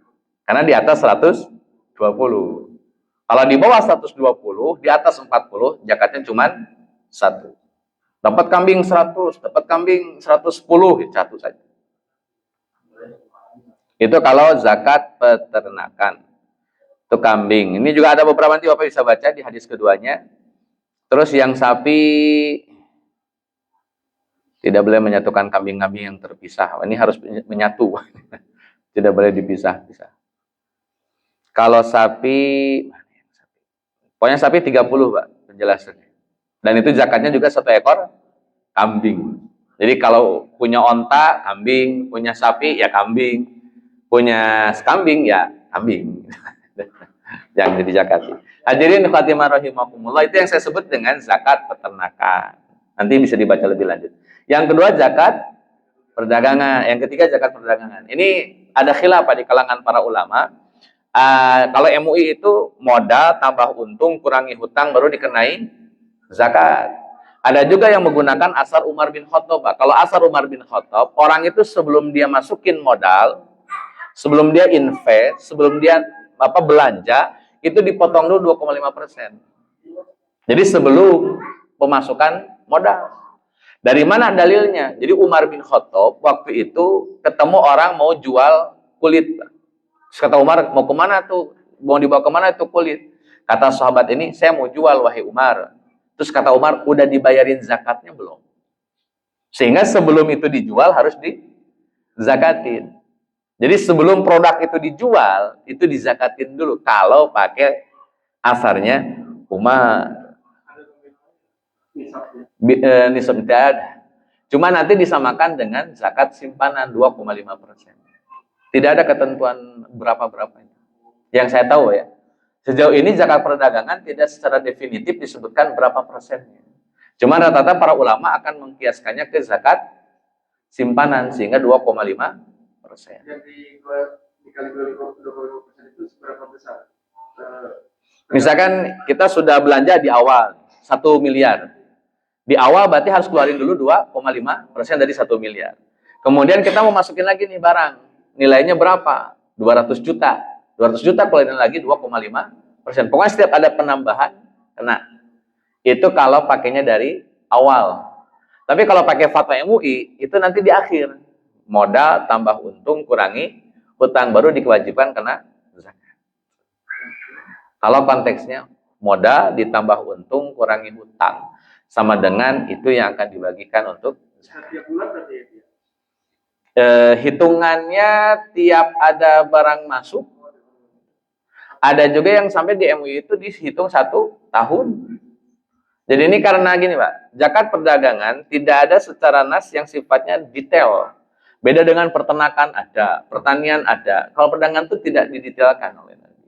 Karena di atas 120. Kalau di bawah 120, di atas 40, zakatnya cuma 1. Dapat kambing 100, dapat kambing 110, 1 saja. Itu kalau zakat peternakan. Itu kambing. Ini juga ada beberapa, nanti Bapak bisa baca di hadis keduanya. Terus yang sapi tidak boleh menyatukan kambing-kambing yang terpisah. Ini harus menyatu. Tidak boleh dipisah-pisah. Kalau sapi, pokoknya sapi 30, Pak, penjelasannya. Dan itu zakatnya juga 1 ekor kambing. Jadi kalau punya onta, kambing. Punya sapi, ya kambing. Punya kambing, ya kambing. Yang jadi zakat. Hadirin khatimah rahimakumullah, itu yang saya sebut dengan zakat peternakan. Nanti bisa dibaca lebih lanjut. Yang kedua zakat perdagangan, yang ketiga zakat perdagangan. Ini ada khilaf di kalangan para ulama. Kalau MUI itu modal tambah untung kurangi hutang baru dikenai zakat. Ada juga yang menggunakan asar Umar bin Khattab, Pak. Kalau asar Umar bin Khattab, orang itu sebelum dia masukin modal, sebelum dia invest, sebelum dia belanja, itu dipotong dulu 2,5%. Jadi sebelum pemasukan modal. Dari mana dalilnya? Jadi Umar bin Khattab waktu itu ketemu orang mau jual kulit. Terus kata Umar, mau kemana tuh? Mau dibawa kemana itu kulit? Kata sahabat ini, saya mau jual wahai Umar. Terus kata Umar, udah dibayarin zakatnya belum? Sehingga sebelum itu dijual harus dizakatin. Jadi sebelum produk itu dijual, itu dizakatin dulu. Kalau pakai asarnya Umar. Nisab tidak ada. Cuma nanti disamakan dengan zakat simpanan 2,5%. Tidak ada ketentuan berapa-berapanya. Yang saya tahu ya, sejauh ini zakat perdagangan tidak secara definitif disebutkan berapa persennya. Cuma rata-rata para ulama akan mengkiaskannya ke zakat simpanan sehingga 2,5%. Jadi dikali 2,5% itu seberapa besar? Misalkan kita sudah belanja di awal 1 miliar. Di awal berarti harus keluarin dulu 2,5% dari 1 miliar. Kemudian kita mau masukin lagi nih barang. Nilainya berapa? 200 juta. 200 juta keluarin lagi 2,5%. Pokoknya setiap ada penambahan kena. Itu kalau pakainya dari awal. Tapi kalau pakai fatwa MUI itu nanti di akhir. Modal tambah untung kurangi hutang baru dikewajiban kena zakat. Kalau konteksnya modal ditambah untung kurangi hutang sama dengan itu yang akan dibagikan untuk setiap bulan berarti ya? Hitungannya tiap ada barang masuk. Ada juga yang sampai di MUI itu dihitung 1 tahun. Jadi ini karena gini Pak, zakat perdagangan tidak ada secara nas yang sifatnya detail. Beda dengan peternakan ada, pertanian ada. Kalau perdagangan itu tidak didetailkan oleh Nabi.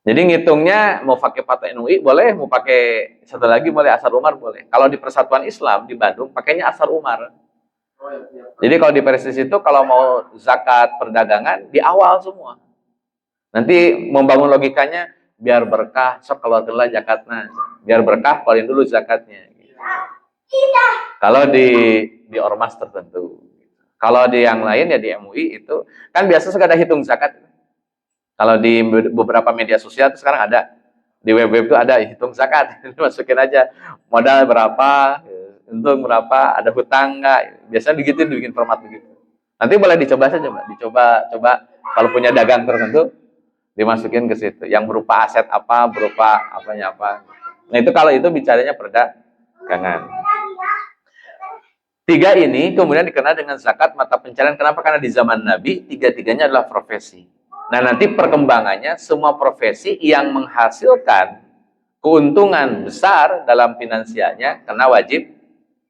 Jadi ngitungnya mau pakai fatwa MUI boleh, mau pakai satu lagi boleh, asar Umar boleh. Kalau di Persatuan Islam di Bandung pakainya asar Umar. Jadi kalau di Persis itu kalau mau zakat perdagangan di awal semua. Nanti membangun logikanya biar berkah, sok keluarlah zakatnya. Biar berkah keluarin dulu zakatnya. Kalau di ormas tertentu. Kalau di yang lain ya di MUI itu kan biasa suka ada hitung zakat. Kalau di beberapa media sosial itu sekarang ada di web-web itu ada hitung zakat. Masukin aja modal berapa, untung berapa, ada hutang nggak. Biasanya begitu dibikin format begitu. Nanti boleh dicoba saja, Mbak. Coba kalau punya dagang tertentu dimasukin ke situ. Yang berupa aset apa, berupa apanya apa. Nah itu kalau itu bicaranya perdagangan. 3 ini kemudian dikenal dengan zakat mata pencarian. Kenapa? Karena di zaman Nabi 3-tiganya adalah profesi. Nah nanti perkembangannya semua profesi yang menghasilkan keuntungan besar dalam finansialnya kena wajib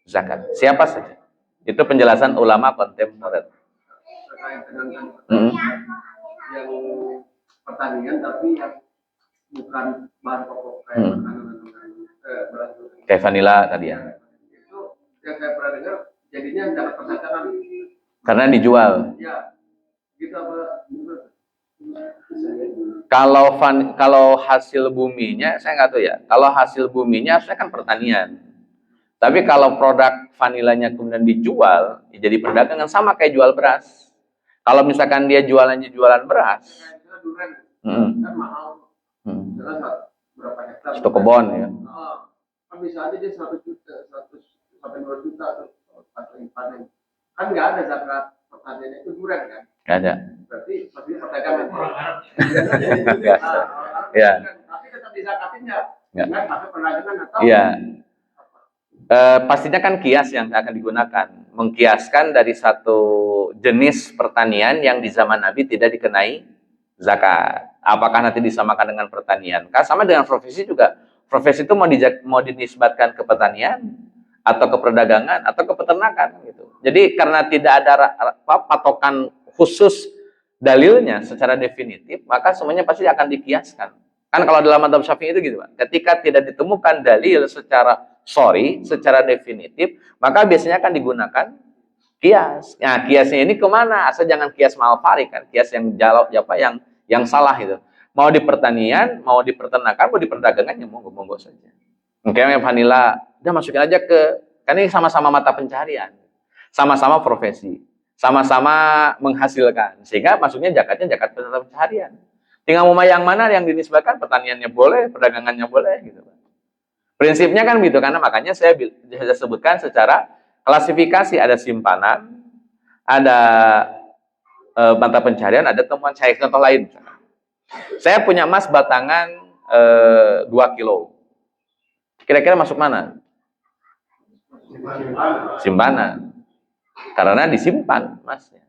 zakat. Siapa saja? Itu penjelasan ulama kontemporer. Terkait dengan yang pertanian tapi yang bukan bahan pokok kayak makanan kayak vanila tadi ya. Itu yang saya pernah dengar jadinya dapat perdagangan karena dijual. Ya, gitu apa? Kalau hasil buminya saya nggak tahu ya. Kalau hasil buminya saya kan pertanian. Tapi kalau produk vanilanya kemudian dijual, ya jadi perdagangan sama kayak jual beras. Kalau misalkan dia jualannya jualan beras, kan mahal. Berapa hektar? Satu kebon ya. Kan bisa aja dia 100 juta, 100 sampai 2 juta atau panen. Kan nggak ada zakat pertanian itu durian kan? Nggak ada. Berarti perdagangan. Ya. Tapi tetap dizakatin nggak? Nggak. Nggak pakai perdagangan atau? Iya. Pastinya kan kias yang akan digunakan. Mengkiaskan dari satu jenis pertanian yang di zaman Nabi tidak dikenai zakat. Apakah nanti disamakan dengan pertanian? Kan sama dengan profesi juga. Profesi itu mau dinisbatkan ke pertanian atau ke perdagangan atau ke peternakan gitu. Jadi karena tidak ada patokan khusus dalilnya secara definitif, maka semuanya pasti akan dikiaskan. Kan kalau dalam mazhab Syafi'i itu gitu, Pak. Ketika tidak ditemukan dalil secara definitif, maka biasanya akan digunakan kias. Nah, kiasnya ini kemana? Asal jangan kias malfarik kan, kias yang salah itu. Mau di pertanian, mau di peternakan, mau di perdagangan, ya monggo saja. Mungkin vanila Udah masukin aja kan ini sama-sama mata pencarian, sama-sama profesi, sama-sama menghasilkan, sehingga masuknya zakatnya zakat mata pencarian. Tinggal mau yang mana yang dinisbahkan, pertaniannya boleh, perdagangannya boleh, gitu. Prinsipnya kan gitu, karena makanya saya sebutkan secara klasifikasi, ada simpanan, ada mata pencarian, ada temuan. Saya contoh lain. Saya punya emas batangan 2 kilo. Kira-kira masuk mana? Simpanan. Karena disimpan emasnya.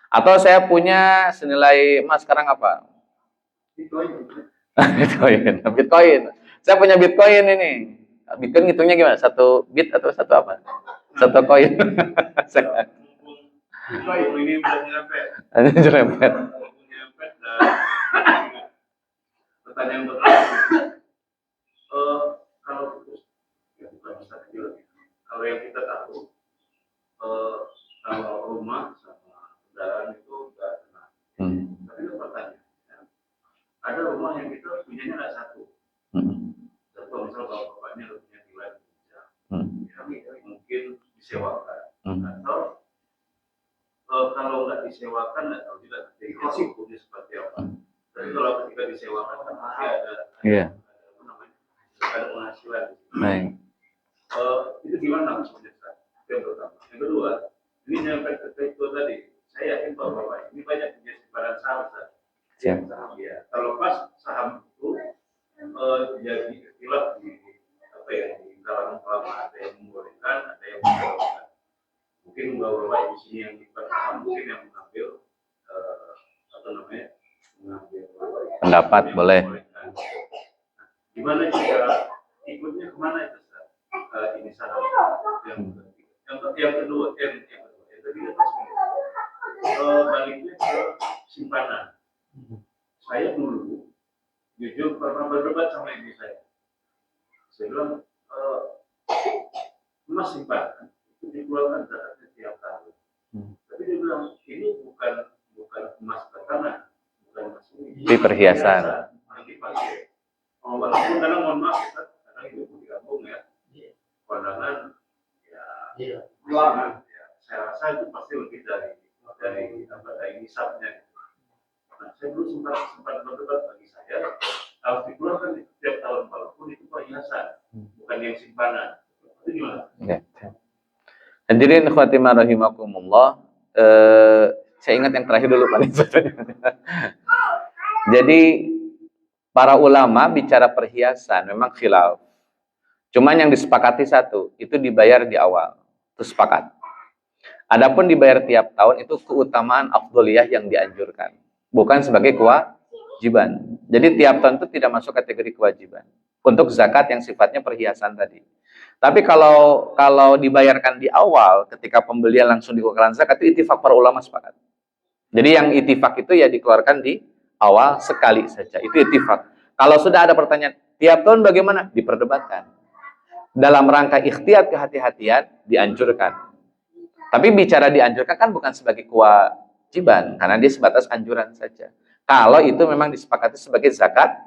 Atau saya punya senilai emas sekarang apa? Bitcoin. Bitcoin. Saya punya Bitcoin ini. Bitcoin ngitungnya gimana? 1 bit atau 1 apa? 1 koin. Ini belum nyerempet. Nyerempet. Nyerempet dan pertanyaan pertama. Kalau ya bukan masalah kecil. Kalau yang kita tahu, kalau rumah sama kendaraan itu enggak kena. Tapi itu pertanyaan. Ada rumah yang kita punyanya nggak satu. Satu misal bapaknya punya villa di Jogja. Mungkin disewakan. Atau kalau nggak disewakan nggak tahu juga definisi hukumnya seperti apa. Tapi kalau ketika disewakan kan pasti ada apa namanya, ada penghasilan. Baik. Itu gimana maksudnya? Yang pertama. Yang kedua, ini nyampe ke itu tadi. Saya yakin bahwa ini banyak punya simpanan saham. Saham ya. Terlepas saham itu jadi istilah di apa ya, di kalangan ulama, ada yang membolehkan, ada yang membolehkan. Mungkin bahwa di sini yang dipercaya, mungkin yang mengambil apa namanya, mengambil pendapat boleh. Gimana jika ikutnya kemana itu? Ini saham. Yang kedua, yang ketiga baliknya ke simpanan. Saya dulu jujur pernah berdebat sama ibu saya. Saya bilang emas simpanan itu dikeluarkan zakatnya tiap tahun. Tapi dia bilang ini bukan emas batangan, bukan emas ini. Di perhiasan. Nanti pakai. Walaupun kadang mohon maaf, kadang ibu digabung ya. Pandangan ya, saya rasa itu pasti lebih dari nisabnya. Nah, saya dulu sempat berdebat, bagi saya harus dikeluarkan di setiap tahun walaupun itu perhiasan, bukan yang simpanan. Itu gimana? Hadirin khawatimah rahimakumullah. Saya ingat yang terakhir dulu paling Jadi para ulama bicara perhiasan memang khilaf. Cuman yang disepakati satu, itu dibayar di awal. Itu sepakat. Adapun dibayar tiap tahun itu keutamaan afdholiyah yang dianjurkan. Bukan sebagai kewajiban. Jadi tiap tahun itu tidak masuk kategori kewajiban. Untuk zakat yang sifatnya perhiasan tadi. Tapi kalau dibayarkan di awal, ketika pembelian langsung dikeluarkan zakat, itu ittifaq para ulama sepakat. Jadi yang ittifaq itu ya dikeluarkan di awal sekali saja. Itu ittifaq. Kalau sudah ada pertanyaan, tiap tahun bagaimana? Diperdebatkan. Dalam rangka ikhtiyat kehati-hatian dianjurkan. Tapi bicara dianjurkan kan bukan sebagai kewajiban, karena dia sebatas anjuran saja. Kalau itu memang disepakati sebagai zakat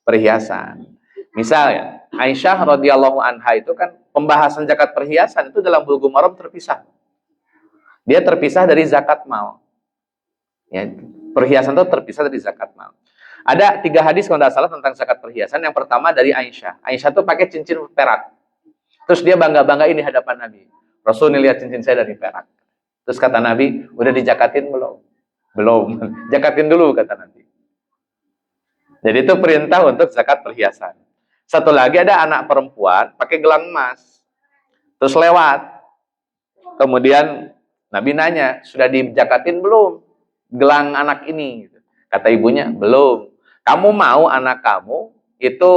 perhiasan. Misalnya, Aisyah radhiyallahu anha itu kan pembahasan zakat perhiasan itu dalam Bulughul Maram terpisah. Dia terpisah dari zakat mal. Ya, perhiasan itu terpisah dari zakat mal. Ada 3 hadis kalau tidak salah tentang zakat perhiasan. Yang pertama dari Aisyah. Aisyah tuh pakai cincin perak. Terus dia bangga-banggain di hadapan Nabi. Rasul lihat cincin saya dari perak. Terus kata Nabi, udah dijakatin belum? Belum. Jakatin dulu kata Nabi. Jadi itu perintah untuk zakat perhiasan. Satu lagi ada anak perempuan pakai gelang emas. Terus lewat. Kemudian Nabi nanya, sudah dijakatin belum gelang anak ini? Kata ibunya, belum. Kamu mau anak kamu itu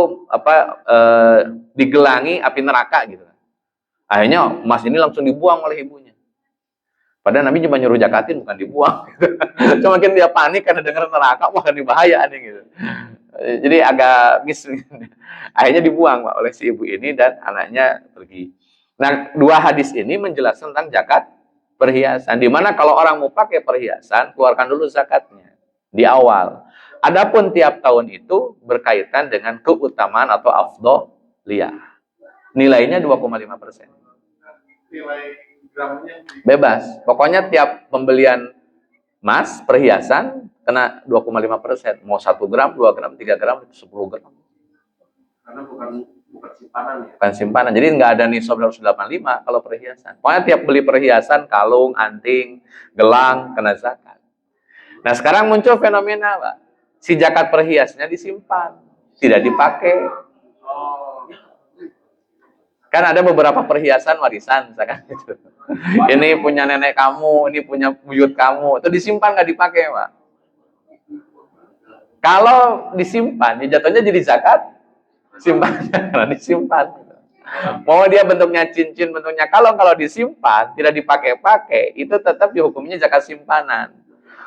digelangi api neraka gitu. Akhirnya emas ini langsung dibuang oleh ibunya. Padahal Nabi cuma nyuruh zakatin, bukan dibuang. Cuma mungkin dia panik karena dengar neraka, wah kan bahaya nih gitu. Jadi agak miss. Akhirnya dibuang Pak, oleh si ibu ini dan anaknya pergi. Nah, 2 hadis ini menjelaskan tentang zakat perhiasan. Di mana kalau orang mau pakai perhiasan, keluarkan dulu zakatnya di awal. Adapun tiap tahun itu berkaitan dengan keutamaan atau afdholiyah. Nilainya 2,5%. Nilai gramnya Bebas. Pokoknya tiap pembelian emas, perhiasan, kena 2,5%. Mau 1 gram, 2 gram, 3 gram, 10 gram. Karena bukan simpanan ya. Bukan simpanan. Jadi nggak ada nisab 185 kalau perhiasan. Pokoknya tiap beli perhiasan, kalung, anting, gelang, kena zakat. Nah sekarang muncul fenomena, Pak. Si zakat perhiasnya disimpan, tidak dipakai. Kan ada beberapa perhiasan warisan, misalkan gitu. Ini punya nenek kamu, ini punya buyut kamu, itu disimpan nggak dipakai, Pak. Kalau disimpan, ya jatuhnya jadi zakat simpannya karena disimpan. Mau dia bentuknya cincin, bentuknya kalau disimpan tidak dipakai-pakai, itu tetap dihukumnya zakat simpanan.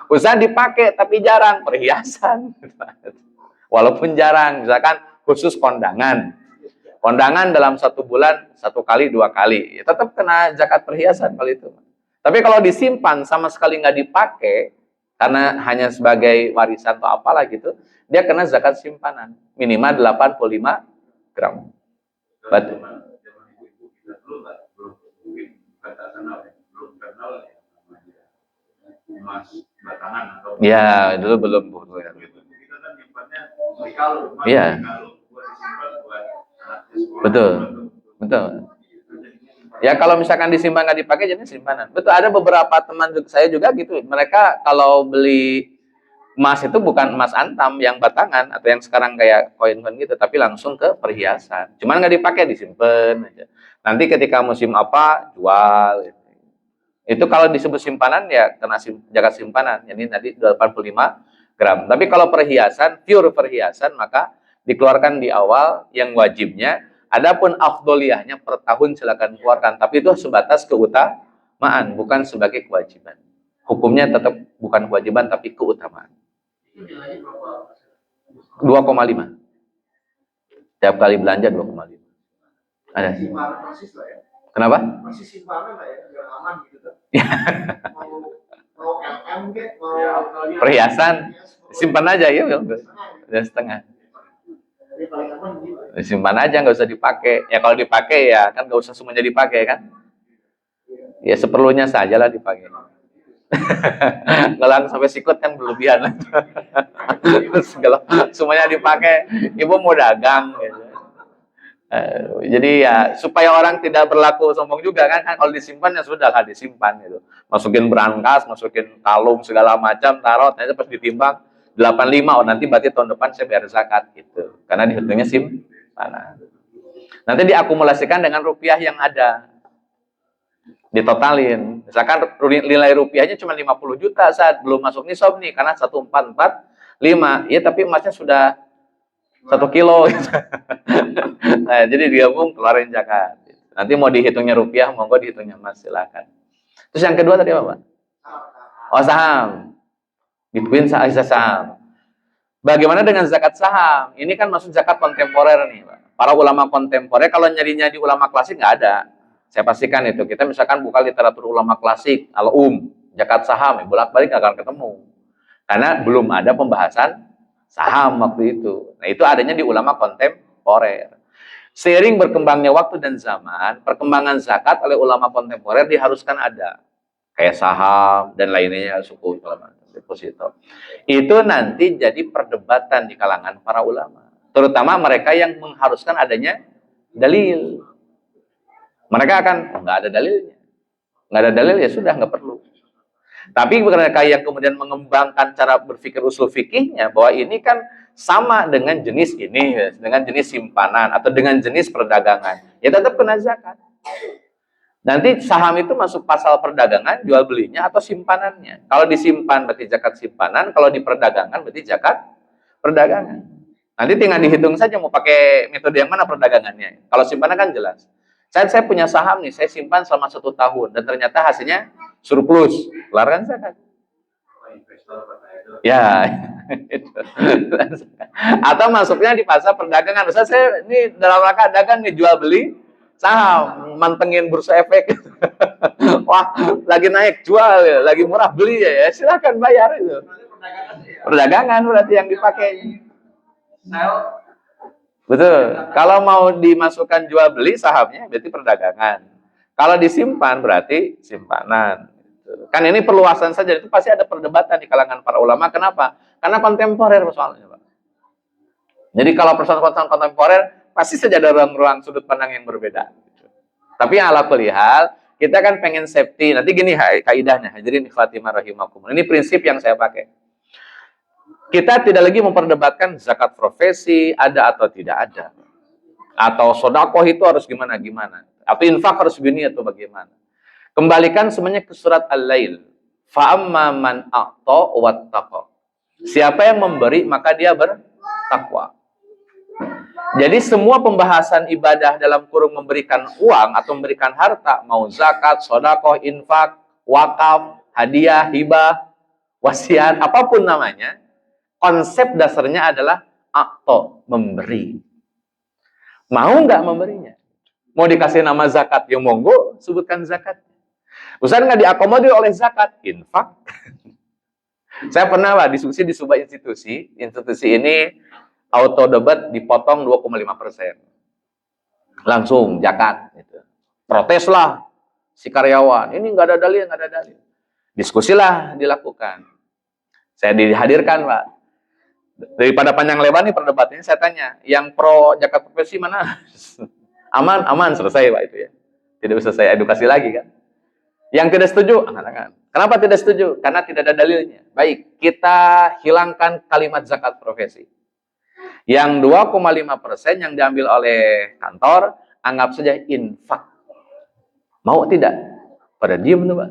Usaha dipakai tapi jarang, perhiasan. Walaupun jarang, misalkan khusus kondangan. Kondangan dalam 1 bulan 1 kali 2 kali, ya tetap kena zakat perhiasan kalau itu. Tapi kalau disimpan sama sekali nggak dipakai karena hanya sebagai warisan atau apalah gitu, dia kena zakat simpanan minimal 85 gram. Betul. emas batangan atau Ya, dulu belum. kita kan nyimpannya di kalung. Iya. Kalung buat disimpan buat anaknya sekolah. Betul. Betul. Ya kalau misalkan disimpan nggak dipakai jadi simpanan. Betul, ada beberapa teman saya juga gitu. Mereka kalau beli emas itu bukan emas antam yang batangan atau yang sekarang kayak koin-koin gitu, tapi langsung ke perhiasan. Cuman nggak dipakai, disimpan aja. Nanti ketika musim apa jual. Gitu. Itu kalau disebut simpanan ya kena zakat simpanan. Jadi tadi 85 gram. Tapi kalau perhiasan, pure perhiasan, maka dikeluarkan di awal yang wajibnya. Adapun afdoliyahnya per tahun silakan keluarkan. Tapi itu sebatas keutamaan, bukan sebagai kewajiban. Hukumnya tetap bukan kewajiban, tapi keutamaan. Itu nilainya berapa? 2,5. Tiap kali belanja 2,5. Ada. Simpanan persis lah ya. Kenapa? Masih simpanan lah ya, biar aman gitu kan. mau LM ke, mau Perhiasan, simpan aja ya, udah setengah. Ini paling aman gitu. Simpan aja, nggak usah dipakai. Ya kalau dipakai ya kan nggak usah semuanya dipakai kan. Ya seperlunya saja lah dipakai. Ngelang sampai sikut kan berlebihan. Segala semuanya dipakai. Ibu mau dagang. Gitu. Jadi ya supaya orang tidak berlaku sombong juga kan, kalau disimpan ya sudah lah disimpan gitu. Masukin berangkas, masukin kalung segala macam, taruh, nanti pas ditimbang 85, oh nanti berarti tahun depan saya bayar zakat gitu. Karena dihitungnya simpanan. Nanti diakumulasikan dengan rupiah yang ada. Ditotalin. Misalkan nilai rupiahnya cuma 50 juta saat belum masuk nisab nih karena 1445. Ya tapi emasnya sudah 1 kilo gitu. Nah, jadi digabung keluarin zakat. Nanti mau dihitungnya rupiah, monggo dihitungnya emas silakan. Terus yang kedua tadi apa, Pak? Oh, saham. Bitcoin saham. Bagaimana dengan zakat saham? Ini kan maksud zakat kontemporer nih, Pak. Para ulama kontemporer kalau nyarinya di ulama klasik nggak ada. Saya pastikan itu. Kita misalkan buka literatur ulama klasik, zakat saham, ya bolak-balik nggak akan ketemu. Karena belum ada pembahasan saham waktu itu. Nah, itu adanya di ulama kontemporer. Seiring berkembangnya waktu dan zaman, perkembangan zakat oleh ulama kontemporer diharuskan ada. Kayak saham dan lainnya, suku deposito. Itu nanti jadi perdebatan di kalangan para ulama. Terutama mereka yang mengharuskan adanya dalil. Mereka akan, nggak ada dalilnya. Nggak ada dalil ya sudah, nggak perlu. Tapi mereka yang kemudian mengembangkan cara berpikir usul fikihnya bahwa ini kan sama dengan jenis ini, dengan jenis simpanan atau dengan jenis perdagangan, ya tetap kena zakat. Nanti saham itu masuk pasal perdagangan, jual belinya atau simpanannya. Kalau disimpan berarti zakat simpanan, kalau diperdagangkan berarti zakat perdagangan. Nanti tinggal dihitung saja mau pakai metode yang mana perdagangannya. Kalau simpanan kan jelas. Saya punya saham nih, saya simpan selama 1 tahun dan ternyata hasilnya surplus, keluarkan zakat. Ya, atau masuknya di pasar perdagangan. Misalnya saya ini dalam rangka dagang nih, jual beli saham, mantengin bursa efek. Wah, lagi naik jual ya, lagi murah beli ya, silakan bayar itu. Perdagangan berarti yang dipakai. Betul. Kalau mau dimasukkan jual beli sahamnya berarti perdagangan. Kalau disimpan berarti simpanan. Kan ini perluasan saja, itu pasti ada perdebatan di kalangan para ulama. Kenapa? Karena kontemporer persoalannya, Pak. Jadi kalau persoalan kontemporer pasti saja ada ruang-ruang sudut pandang yang berbeda. Tapi ala kulli hal, kita kan pengen safety. Nanti gini kaidahnya, hadirin Fatimah rahimakumullah. Ini prinsip yang saya pakai. Kita tidak lagi memperdebatkan zakat profesi ada atau tidak ada, atau sodakoh itu harus gimana, atau infak harus gini atau bagaimana. Kembalikan semuanya ke surat Al-Lail. Fa'amma man a'ta wattaqa. Siapa yang memberi maka dia bertakwa. Jadi semua pembahasan ibadah dalam kurung memberikan uang atau memberikan harta, mau zakat, sodakoh, infak, wakaf, hadiah, hibah, wasiat, apapun namanya, konsep dasarnya adalah a'ta, memberi. Mau nggak memberinya? Mau dikasih nama zakat, ya monggo, sebutkan zakat. Ustaz nggak diakomodir oleh zakat, infak. Saya pernah lah diskusi di sebuah institusi. Institusi ini auto debat dipotong 2,5%. Langsung zakat. Gitu. Protes lah si karyawan. Ini nggak ada dalil, nggak ada dalil. Diskusilah dilakukan. Saya dihadirkan, Pak. Daripada panjang lebar nih perdebatannya, saya tanya, yang pro zakat profesi mana? Aman, selesai, Pak, itu ya. Tidak usah saya edukasi lagi kan. Yang tidak setuju, angkat. Kenapa tidak setuju? Karena tidak ada dalilnya. Baik, kita hilangkan kalimat zakat profesi. Yang 2,5% yang diambil oleh kantor, anggap saja infak. Mau tidak? Pada diem tuh, Pak.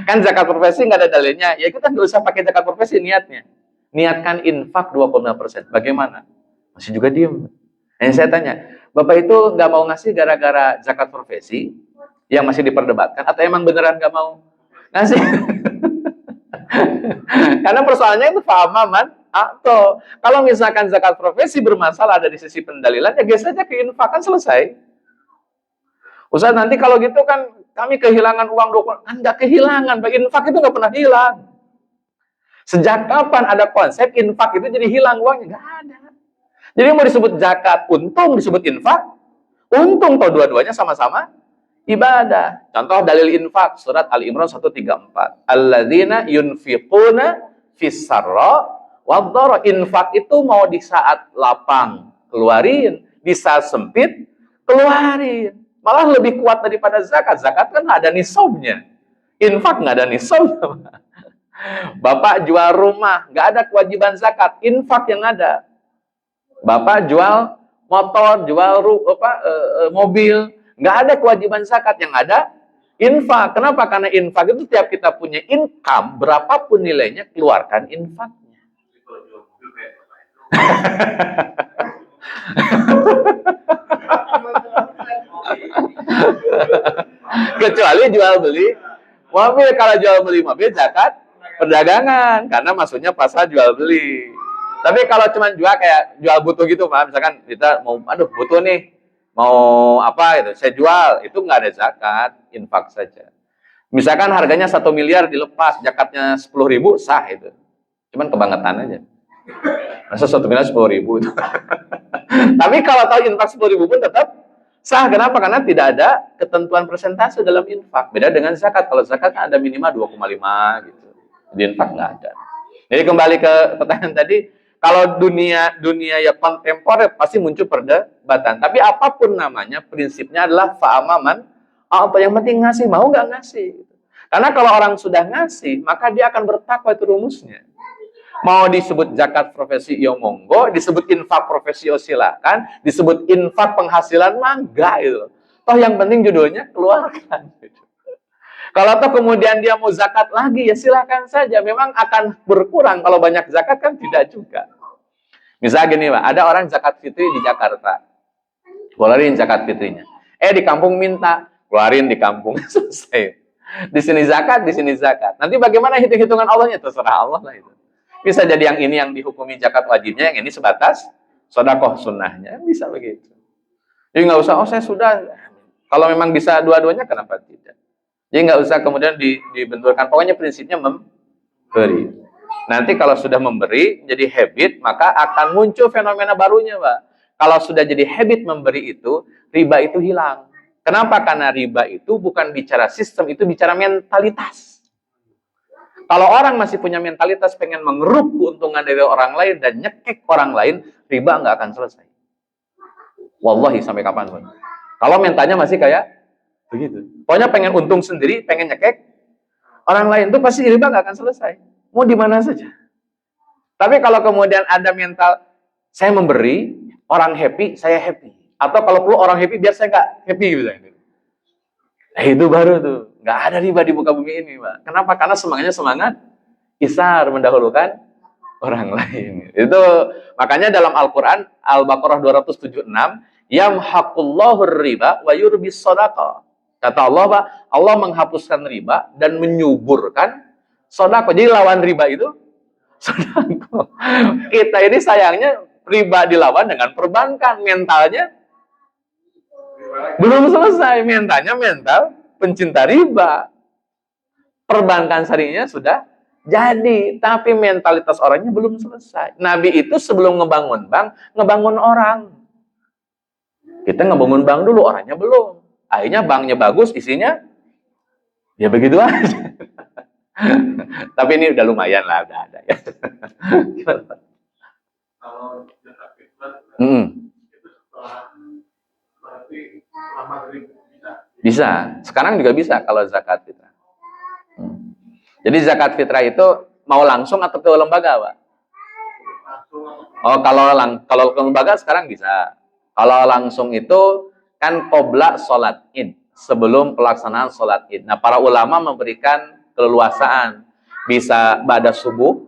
Kan zakat profesi nggak ada dalilnya. Ya kita nggak usah pakai zakat profesi niatnya. Niatkan infak 2,5%. Bagaimana? Masih juga diem. Yang saya tanya, Bapak itu nggak mau ngasih gara-gara zakat profesi yang masih diperdebatkan, atau emang beneran nggak mau ngasih? Karena persoalannya itu fahamaman atau kalau misalkan zakat profesi bermasalah ada di sisi pendalilan, ya geser saja ke infak, kan selesai. Ustaz, nanti kalau gitu kan kami kehilangan uang 20, kan nggak kehilangan, infak itu nggak pernah hilang. Sejak kapan ada konsep infak itu jadi hilang uangnya? Nggak ada. Jadi mau disebut zakat, untung disebut infak, untung toh dua-duanya sama-sama ibadah. Contoh dalil infak, surat Al-Imran 134. Alladzina yunfiquna fis-sarra wad-dharra. Infak itu mau di saat lapang, keluarin. Di saat sempit, keluarin. Malah lebih kuat daripada zakat. Zakat kan nggak ada nisabnya. Infak nggak ada nisabnya. Bapak jual rumah, nggak ada kewajiban zakat. Infak yang ada. Bapak jual motor, jual mobil, nggak ada kewajiban zakat, yang ada infak. Kenapa? Karena infak itu tiap kita punya income, berapapun nilainya, keluarkan infaknya. Kecuali jual beli mobil. Kalau jual beli mobil zakat perdagangan, karena maksudnya pasar jual beli. Tapi kalau cuma jual butuh gitu, Pak, misalkan kita mau, butuh nih, mau apa gitu, saya jual, itu nggak ada zakat, infak saja. Misalkan harganya 1 miliar dilepas, zakatnya 10.000, sah itu. Cuman kebangetan aja. Masa 1 miliar 10.000 itu. Tapi kalau tahu infak 10.000 pun tetap sah. Kenapa? Karena tidak ada ketentuan persentase dalam infak. Beda dengan zakat. Kalau zakat kan ada minimal 2,5 gitu. Di infak nggak ada. Jadi kembali ke pertanyaan tadi, kalau dunia ya kontemporer pasti muncul perdebatan. Tapi apapun namanya, prinsipnya adalah fa'amaman, apa yang penting ngasih, mau nggak ngasih. Karena kalau orang sudah ngasih, maka dia akan bertakwa, itu rumusnya. Mau disebut zakat profesi, ya monggo. Disebut infak profesi, ya silakan. Disebut infak penghasilan, mah enggak itu. Toh yang penting judulnya keluarkan. Kalau toh kemudian dia mau zakat lagi, ya silakan saja. Memang akan berkurang. Kalau banyak zakat kan tidak juga. Misalnya gini, Pak, ada orang zakat fitri di Jakarta. Keluarin zakat fitrinya. Di kampung minta, keluarin di kampung. Selesai. Di sini zakat, di sini zakat. Nanti bagaimana hitung-hitungan Allahnya? Terserah Allah lah itu. Bisa jadi yang ini yang dihukumi zakat wajibnya, yang ini sebatas sedekah sunnahnya. Bisa begitu. Jadi nggak usah, saya sudah. Kalau memang bisa dua-duanya, kenapa tidak? Jadi nggak usah kemudian dibenturkan. Pokoknya prinsipnya memberi. Nanti kalau sudah memberi jadi habit, maka akan muncul fenomena barunya, Pak. Kalau sudah jadi habit memberi itu, riba itu hilang. Kenapa? Karena riba itu bukan bicara sistem, itu bicara mentalitas. Kalau orang masih punya mentalitas pengen mengeruk keuntungan dari orang lain dan nyekek orang lain, riba nggak akan selesai. Wallahi sampai kapanpun. Kalau mentalnya masih kayak begitu. Pokoknya pengen untung sendiri, pengen nyekek orang lain, itu pasti riba nggak akan selesai. Mau di mana saja. Tapi kalau kemudian ada mental, saya memberi, orang happy, saya happy. Atau kalau perlu orang happy, biar saya nggak happy. Gitu. Nah, itu baru tuh. Nggak ada riba di muka bumi ini, Pak. Kenapa? Karena semangatnya semangat isar, mendahulukan orang lain. Itu makanya dalam Al-Quran, Al-Baqarah 276, yamhaqullahu riba wa yurbis shadaqah. Kata Allah, Pak, Allah menghapuskan riba dan menyuburkan sedekah. Jadi lawan riba itu sedekah. Kita ini sayangnya riba dilawan dengan perbankan, mentalnya belum selesai. Mentalnya mental pencinta riba. Perbankan syariahnya sudah jadi, tapi mentalitas orangnya belum selesai. Nabi itu sebelum ngebangun bank, ngebangun orang. Kita ngebangun bank dulu, orangnya belum. Akhirnya banknya bagus, isinya ya begitu aja. Tapi ini udah lumayan lah, udah ada ya. Kalau zakat fitrah itu setelah berarti maghrib bisa. Bisa, sekarang juga bisa kalau zakat fitrah. Jadi zakat fitrah itu mau langsung atau ke lembaga, Pak? Oh, kalau ke lembaga sekarang bisa. Kalau langsung itu kan qobla sholat id, sebelum pelaksanaan sholat id. Nah, para ulama memberikan keleluasaan, bisa ba'da subuh.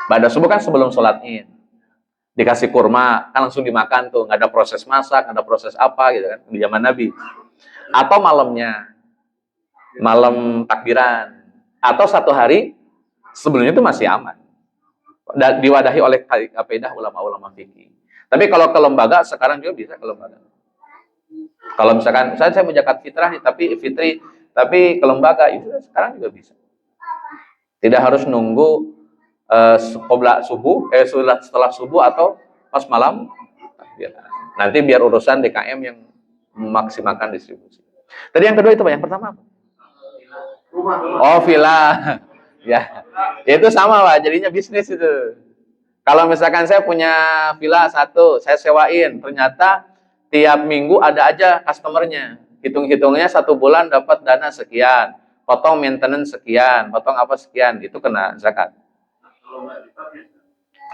Ba'da subuh kan sebelum sholat id. Dikasih kurma, kan langsung dimakan tuh, nggak ada proses masak, nggak ada proses apa gitu kan di zaman Nabi. Atau malamnya, malam takbiran, atau satu hari sebelumnya itu masih aman. Diwadahi oleh kaidah ulama-ulama fikih. Tapi kalau ke lembaga sekarang juga bisa ke lembaga. Kalau misalkan saya mau zakat fitrah nih, tapi ke lembaga itu sekarang juga bisa. Tidak harus nunggu qobla subuh, setelah subuh atau pas malam. Nanti biar urusan DKM yang memaksimalkan distribusi. Tadi yang kedua itu Pak, yang pertama apa? Oh, villa. Ya. Itu sama Pak, jadinya bisnis itu. Kalau misalkan saya punya villa satu, saya sewain, ternyata tiap minggu ada aja customernya. Hitung-hitungnya 1 bulan dapat dana sekian, potong maintenance sekian, potong apa sekian, itu kena zakat.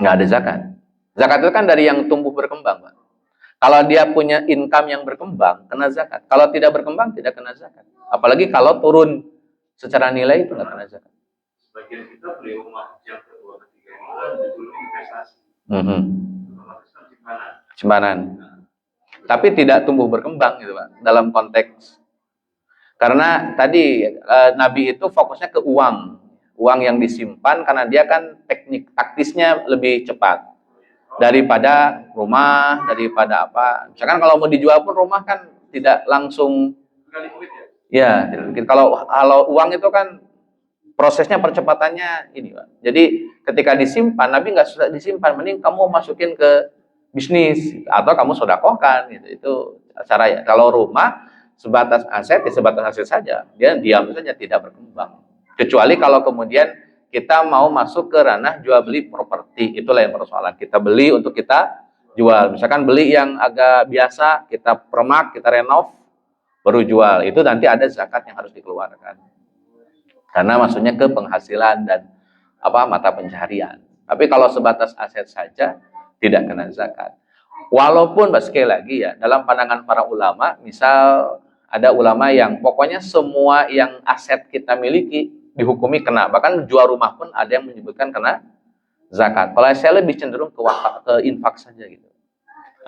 Nggak ada zakat. Zakat itu kan dari yang tumbuh berkembang, Pak. Kalau dia punya income yang berkembang, kena zakat. Kalau tidak berkembang, tidak kena zakat. Apalagi kalau turun secara nilai, itu nggak kena zakat. Sebagian kita beli rumah yang kedua, ketiga ini kan dulu investasi. Otomatis kan simpanan. Tapi tidak tumbuh berkembang gitu Pak, dalam konteks. Karena tadi Nabi itu fokusnya ke uang yang disimpan, karena dia kan teknik taktisnya lebih cepat daripada rumah, daripada apa. Misalkan kalau mau dijual pun rumah kan tidak langsung. Ya, kalau uang itu kan prosesnya percepatannya ini Pak. Jadi ketika disimpan, Nabi nggak susah disimpan, mending kamu masukin ke bisnis atau kamu sodakohkan gitu. Itu cara ya. Kalau rumah sebatas aset ya sebatas aset saja, dia diam saja, tidak berkembang. Kecuali kalau kemudian kita mau masuk ke ranah jual beli properti, itulah yang persoalan. Kita beli untuk kita jual. Misalkan beli yang agak biasa, kita permak, kita renov, baru jual. Itu nanti ada zakat yang harus dikeluarkan. Karena maksudnya ke penghasilan dan mata pencaharian. Tapi kalau sebatas aset saja, tidak kena zakat. Walaupun sekali lagi ya, dalam pandangan para ulama, misal ada ulama yang pokoknya semua yang aset kita miliki dihukumi kena. Bahkan jual rumah pun ada yang menyebutkan kena zakat. Kalau saya lebih cenderung ke infak saja gitu.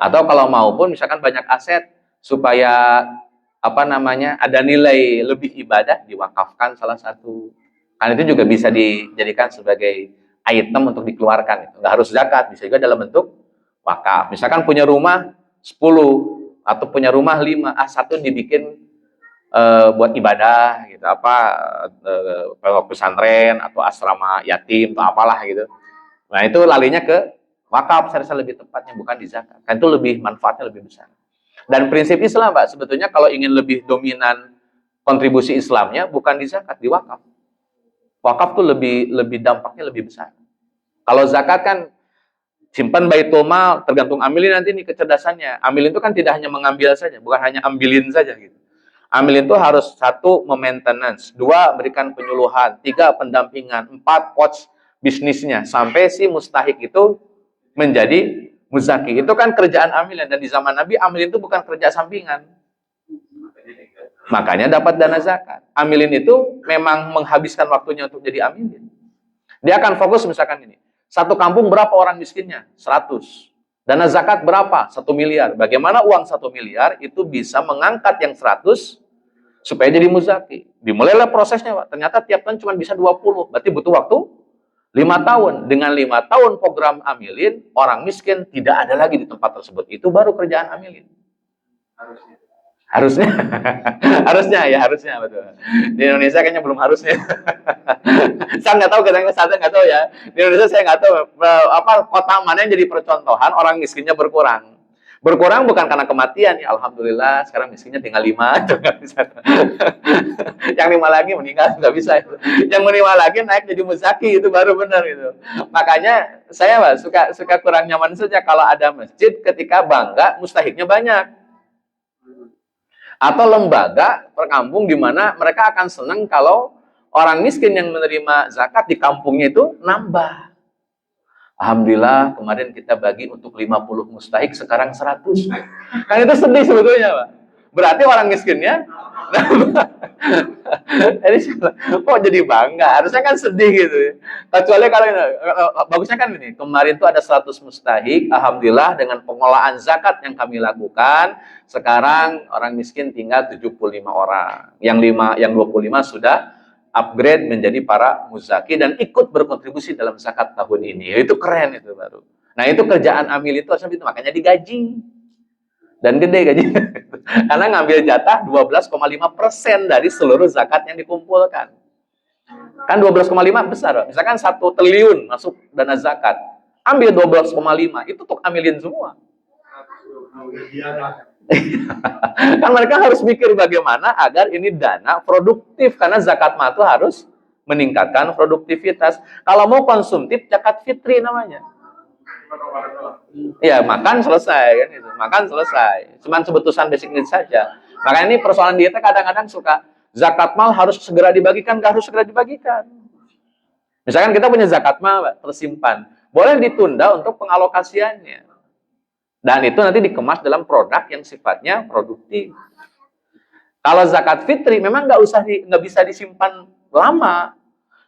Atau kalau mau pun misalkan banyak aset supaya ada nilai lebih ibadah, diwakafkan salah satu. Kan itu juga bisa dijadikan sebagai item untuk dikeluarkan. Nggak harus zakat, bisa juga dalam bentuk wakaf. Misalkan punya rumah 10 atau punya rumah 5, satu dibikin buat ibadah gitu, pondok pesantren atau asrama yatim atau apalah gitu. Nah, itu larinya ke wakaf, saya rasa lebih tepatnya, bukan di zakat. Kan itu lebih manfaatnya lebih besar. Dan prinsip Islam, Pak, sebetulnya kalau ingin lebih dominan kontribusi Islamnya bukan di zakat, di wakaf. Wakaf tuh lebih dampaknya lebih besar. Kalau zakat kan simpan baitul mal, tergantung amilin nanti nih kecerdasannya. Amilin itu kan tidak hanya mengambil saja, bukan hanya ambilin saja gitu. Amilin itu harus satu, maintenance, dua, berikan penyuluhan, tiga, pendampingan, empat, coach bisnisnya, sampai si mustahik itu menjadi muzaki. Itu kan kerjaan amilin, dan di zaman Nabi amilin itu bukan kerja sampingan. Makanya dapat dana zakat. Amilin itu memang menghabiskan waktunya untuk jadi amilin. Dia akan fokus misalkan ini. Satu kampung berapa orang miskinnya? 100. Dana zakat berapa? 1 miliar. Bagaimana uang 1 miliar itu bisa mengangkat yang 100 supaya jadi muzaki. Dimulailah prosesnya, Pak. Ternyata tiap tahun cuma bisa 20. Berarti butuh waktu 5 tahun. Dengan 5 tahun program amilin, orang miskin tidak ada lagi di tempat tersebut. Itu baru kerjaan amilin. Harusnya. harusnya betul. Di Indonesia kayaknya belum harusnya. Saya nggak tahu, kadang-kadang saya nggak tahu ya. Di Indonesia saya nggak tahu kota mana yang jadi percontohan orang miskinnya berkurang. Berkurang bukan karena kematian, ya alhamdulillah sekarang miskinnya tinggal 5. Yang 5 lagi meninggal, nggak bisa itu. Yang 5 lagi naik jadi muzaki, itu baru benar itu. Makanya saya, Pak, suka kurang nyaman saja kalau ada masjid ketika bangga mustahiknya banyak. Atau lembaga perkampung di mana mereka akan senang kalau orang miskin yang menerima zakat di kampungnya itu nambah. Alhamdulillah kemarin kita bagi untuk 50 mustahik, sekarang 100. Kan itu sedih sebetulnya, Pak. Berarti orang miskinnya jadi kok jadi bangga? Harusnya kan sedih gitu ya. Kecuali kalau bagusnya kan ini, kemarin itu ada 100 mustahik, alhamdulillah dengan pengolahan zakat yang kami lakukan, sekarang orang miskin tinggal 75 orang. Yang 25 sudah upgrade menjadi para muzaki dan ikut berkontribusi dalam zakat tahun ini. Itu keren itu baru. Nah, itu kerjaan amil itu harusnya itu, makanya digaji. Dan gede gajinya. Karena ngambil jatah 12,5% dari seluruh zakat yang dikumpulkan. Kan 12,5 besar. Misalkan 1 triliun masuk dana zakat. Ambil 12,5, itu untuk amilin semua. Kan mereka harus mikir bagaimana agar ini dana produktif. Karena zakat mal itu harus meningkatkan produktivitas. Kalau mau konsumtif, zakat fitri namanya. Ya, makan selesai kan itu. Makan selesai. Cuman sebutusan basic needs saja. Makanya ini persoalan dietnya kadang-kadang suka zakat mal harus segera dibagikan, nggak harus segera dibagikan. Misalkan kita punya zakat mal tersimpan, boleh ditunda untuk pengalokasiannya. Dan itu nanti dikemas dalam produk yang sifatnya produktif. Kalau zakat fitri memang nggak bisa disimpan lama.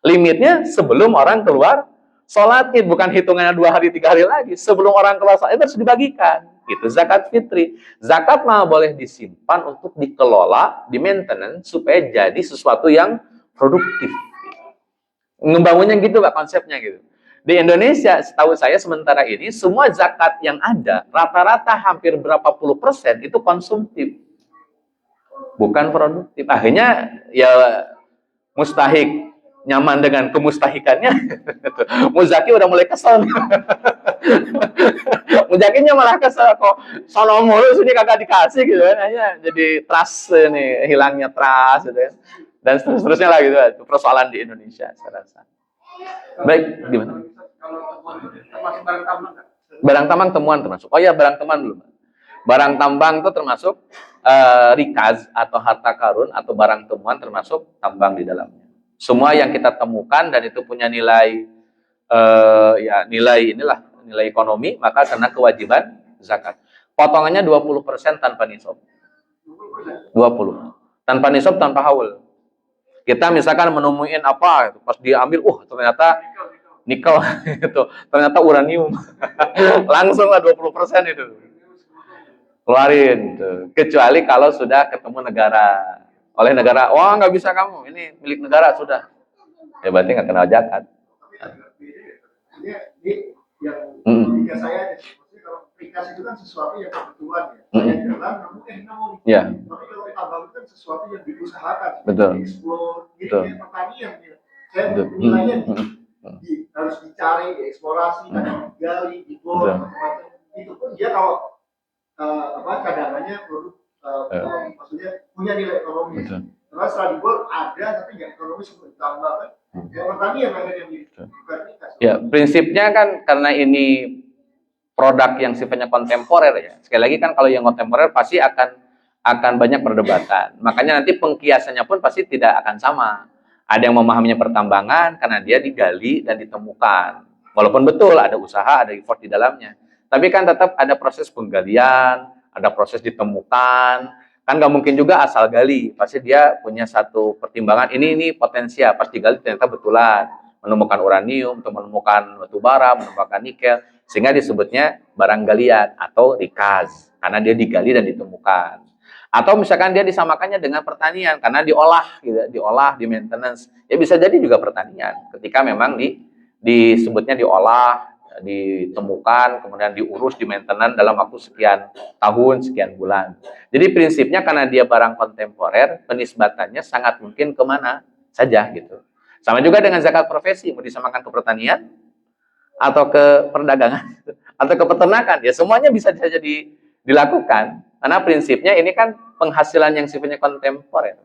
Limitnya sebelum orang keluar sholat Id, bukan hitungannya 2 hari 3 hari lagi. Sebelum orang keluar sholat Id harus dibagikan. Itu zakat fitri. Zakat mah boleh disimpan untuk dikelola, di maintenance supaya jadi sesuatu yang produktif. Ngebangunnya gitu, Pak, konsepnya gitu. Di Indonesia, setahu saya sementara ini semua zakat yang ada rata-rata hampir berapa puluh persen itu konsumtif, bukan produktif. Akhirnya ya mustahik nyaman dengan kemustahikannya. Muzaki udah mulai kesel. Muzakinya malah kesel, kok sono mulu sini kagak dikasih gitu kan. Hanya jadi trust nih, hilangnya trust gitu kan. Dan seterusnya lah gitu. Itu persoalan di Indonesia saya rasa. Baik, gimana? Kalau termasuk barang tambang kan? Barang tambang temuan termasuk. Oh ya, barang tambang dulu. Barang tambang itu termasuk rikaz atau harta karun atau barang temuan termasuk tambang di dalamnya. Semua yang kita temukan dan itu punya nilai nilai ekonomi, maka kena kewajiban zakat. Potongannya 20% tanpa nisab. 20. Tanpa nisab, tanpa haul. Kita misalkan menemuin apa, pas diambil, ternyata nikel itu, ternyata uranium. Langsung lah 20% itu. Keluarin gitu. Kecuali kalau sudah ketemu negara. Oleh negara, wah nggak bisa kamu, ini milik negara sudah. Ya berarti nggak kena zakat. Ini yang tiga saya, kalau aplikasi itu kan sesuatu yang kebetulan ya. Saya dalam, mungkin kita mau. Ya. Tapi kalau tambang itu sesuatu yang diusahakan. Betul. Explore. Jadi Betul. kayak pertanian. Ya. Saya Betul. nilainya harus dicari, dieksplorasi, digali, dibor, Betul. macam-macam. Itu pun dia kalau cadangannya produk maksudnya punya nilai ekonomis. Betul. Karena setelah dibor ada tapi nggak ekonomis untuk ditambah kan. Ya pertanian akhirnya bukan ikan. Ya, prinsipnya kan karena ini produk yang sifatnya kontemporer ya. Sekali lagi kan kalau yang kontemporer pasti akan banyak perdebatan. Makanya nanti pengkiasannya pun pasti tidak akan sama. Ada yang memahaminya pertambangan karena dia digali dan ditemukan. Walaupun betul ada usaha, ada effort di dalamnya. Tapi kan tetap ada proses penggalian, ada proses ditemukan. Kan nggak mungkin juga asal gali. Pasti dia punya satu pertimbangan. Ini potensial. Pas digali ternyata betulan. Menemukan uranium, atau menemukan batu bara, menemukan nikel. Sehingga disebutnya barang galian atau rikaz. Karena dia digali dan ditemukan. Atau misalkan dia disamakannya dengan pertanian karena diolah gitu, di maintenance. Ya bisa jadi juga pertanian ketika memang disebutnya diolah, ditemukan, kemudian diurus, di maintenance dalam waktu sekian tahun, sekian bulan. Jadi prinsipnya karena dia barang kontemporer, penisbatannya sangat mungkin kemana saja gitu. Sama juga dengan zakat profesi, mau disamakan ke pertanian atau ke perdagangan atau ke peternakan, ya semuanya bisa saja dilakukan. Karena prinsipnya ini kan penghasilan yang sifatnya kontemporer.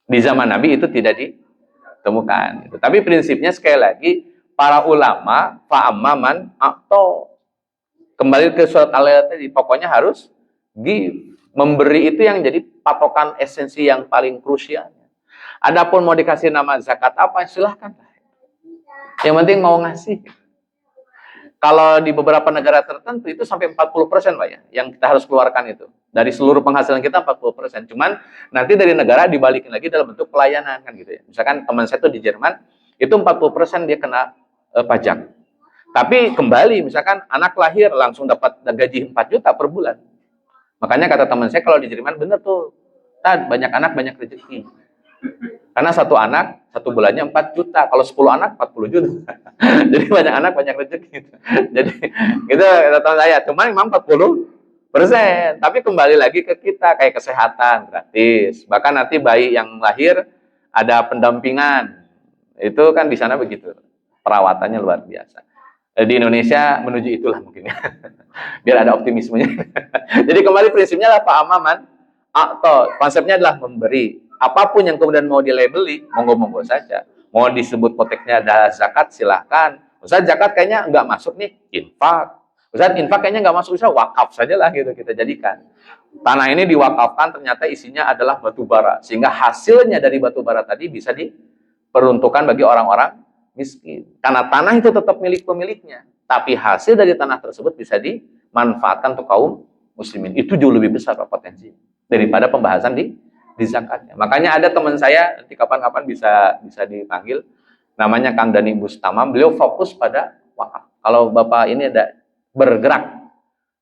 Di zaman Nabi itu tidak ditemukan. Tapi prinsipnya sekali lagi, para ulama, fa'amman atau kembali ke surat Al-Ayat tadi, pokoknya harus give. Memberi itu yang jadi patokan esensi yang paling krusial. Adapun mau dikasih nama zakat apa, silahkan. Yang penting mau ngasih. Kalau di beberapa negara tertentu itu sampai 40% Pak ya, yang kita harus keluarkan itu. Dari seluruh penghasilan kita 40%. Cuman nanti dari negara dibalikin lagi dalam bentuk pelayanan kan gitu ya. Misalkan teman saya tuh di Jerman, itu 40% dia kena pajak. Tapi kembali misalkan anak lahir langsung dapat gaji 4 juta per bulan. Makanya kata teman saya kalau di Jerman bener tuh, banyak anak banyak rezeki. Karena satu anak, satu bulannya 4 juta. Kalau 10 anak, 40 juta. Jadi banyak anak, banyak rezeki. Jadi, itu kata saya. Cuma memang 40%. Tapi kembali lagi ke kita. Kayak kesehatan, gratis. Bahkan nanti bayi yang lahir, ada pendampingan. Itu kan di sana begitu. Perawatannya luar biasa. Di Indonesia menuju itulah mungkin. Biar ada optimismenya. Jadi kembali prinsipnya adalah fa'amaman. Atau konsepnya adalah memberi. Apapun yang kemudian mau dilabeli, monggo-monggo saja. Mau disebut konteksnya ada zakat, silahkan. Ustaz, zakat kayaknya nggak masuk nih, infak. Ustaz, infak kayaknya nggak masuk, Ustaz, wakaf sajalah gitu kita jadikan. Tanah ini diwakafkan, ternyata isinya adalah batu bara. Sehingga hasilnya dari batu bara tadi bisa diperuntukkan bagi orang-orang miskin. Karena tanah itu tetap milik pemiliknya. Tapi hasil dari tanah tersebut bisa dimanfaatkan untuk kaum muslimin. Itu jauh lebih besar potensi daripada pembahasan di zakatnya. Makanya ada teman saya, nanti kapan-kapan bisa dipanggil, namanya Kang Dani Bustamam, beliau fokus pada wakaf. Kalau Bapak ini ada bergerak,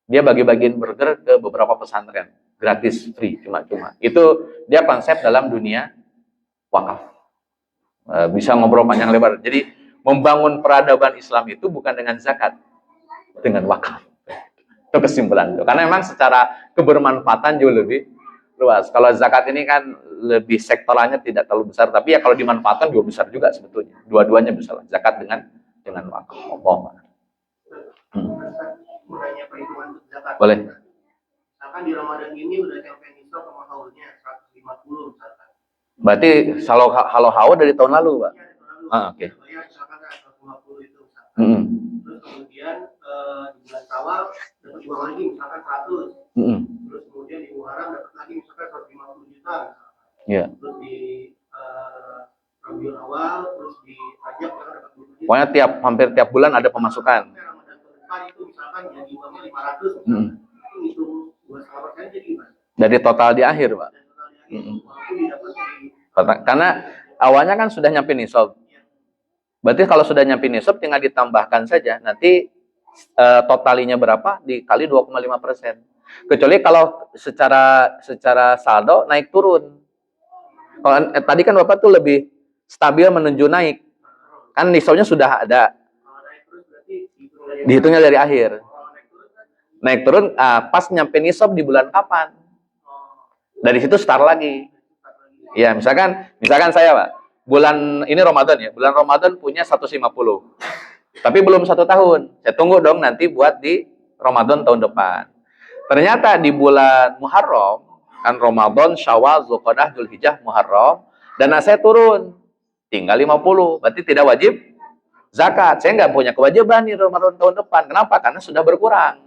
dia bagi-bagiin burger ke beberapa pesantren, gratis, free, cuma-cuma. Itu dia konsep dalam dunia wakaf. Bisa ngobrol panjang lebar. Jadi membangun peradaban Islam itu bukan dengan zakat, dengan wakaf. Itu kesimpulan itu. Karena memang secara kebermanfaatan jauh lebih luas. Kalau zakat ini kan lebih sektorannya tidak terlalu besar, tapi ya kalau dimanfaatkan juga besar juga sebetulnya. Dua-duanya besar. Zakat dengan wakaf. Menanya perhitungan untuk zakat. Boleh. Misalkan di Ramadan ini udah sampai nisab sama haulnya 150 misalkan. Berarti kalau haul dari tahun lalu, Pak. Oke. Misalkan 150 itu misalkan. Terus kemudian di bulan Syawal dapat uang lagi misalkan 100. Terus kemudian di Muharram dapat lagi misalkan 150 juta. Iya. Terus di Rabiul Awal, terus di Rajab dapat 20 juta. Pokoknya hampir tiap bulan ada pemasukan. Ramadan ke depan itu misalkan jadi uangnya 500. Itu hitung 2,5% jadi gimana? Dari total di akhir, Pak. Karena awalnya kan sudah nyampe nisab. Berarti kalau sudah nyampe nisab tinggal ditambahkan saja. Nanti totalinya berapa dikali 2,5%. Kecuali kalau secara saldo naik turun. Kalau tadi kan Bapak tuh lebih stabil menuju naik. Kan nisabnya sudah ada. Dihitungnya dari akhir. Naik turun pas nyampe nisab di bulan kapan? Dari situ start lagi. Ya, misalkan saya, Pak, bulan ini Ramadan ya, bulan Ramadan punya 150. Tapi belum 1 tahun. Saya tunggu dong nanti buat di Ramadan tahun depan. Ternyata di bulan Muharram, kan Ramadan, Syawal, Zulqa'dah, Dzulhijjah, Muharram, dana saya turun. Tinggal 50. Berarti tidak wajib zakat. Saya nggak punya kewajiban nih Ramadan tahun depan. Kenapa? Karena sudah berkurang.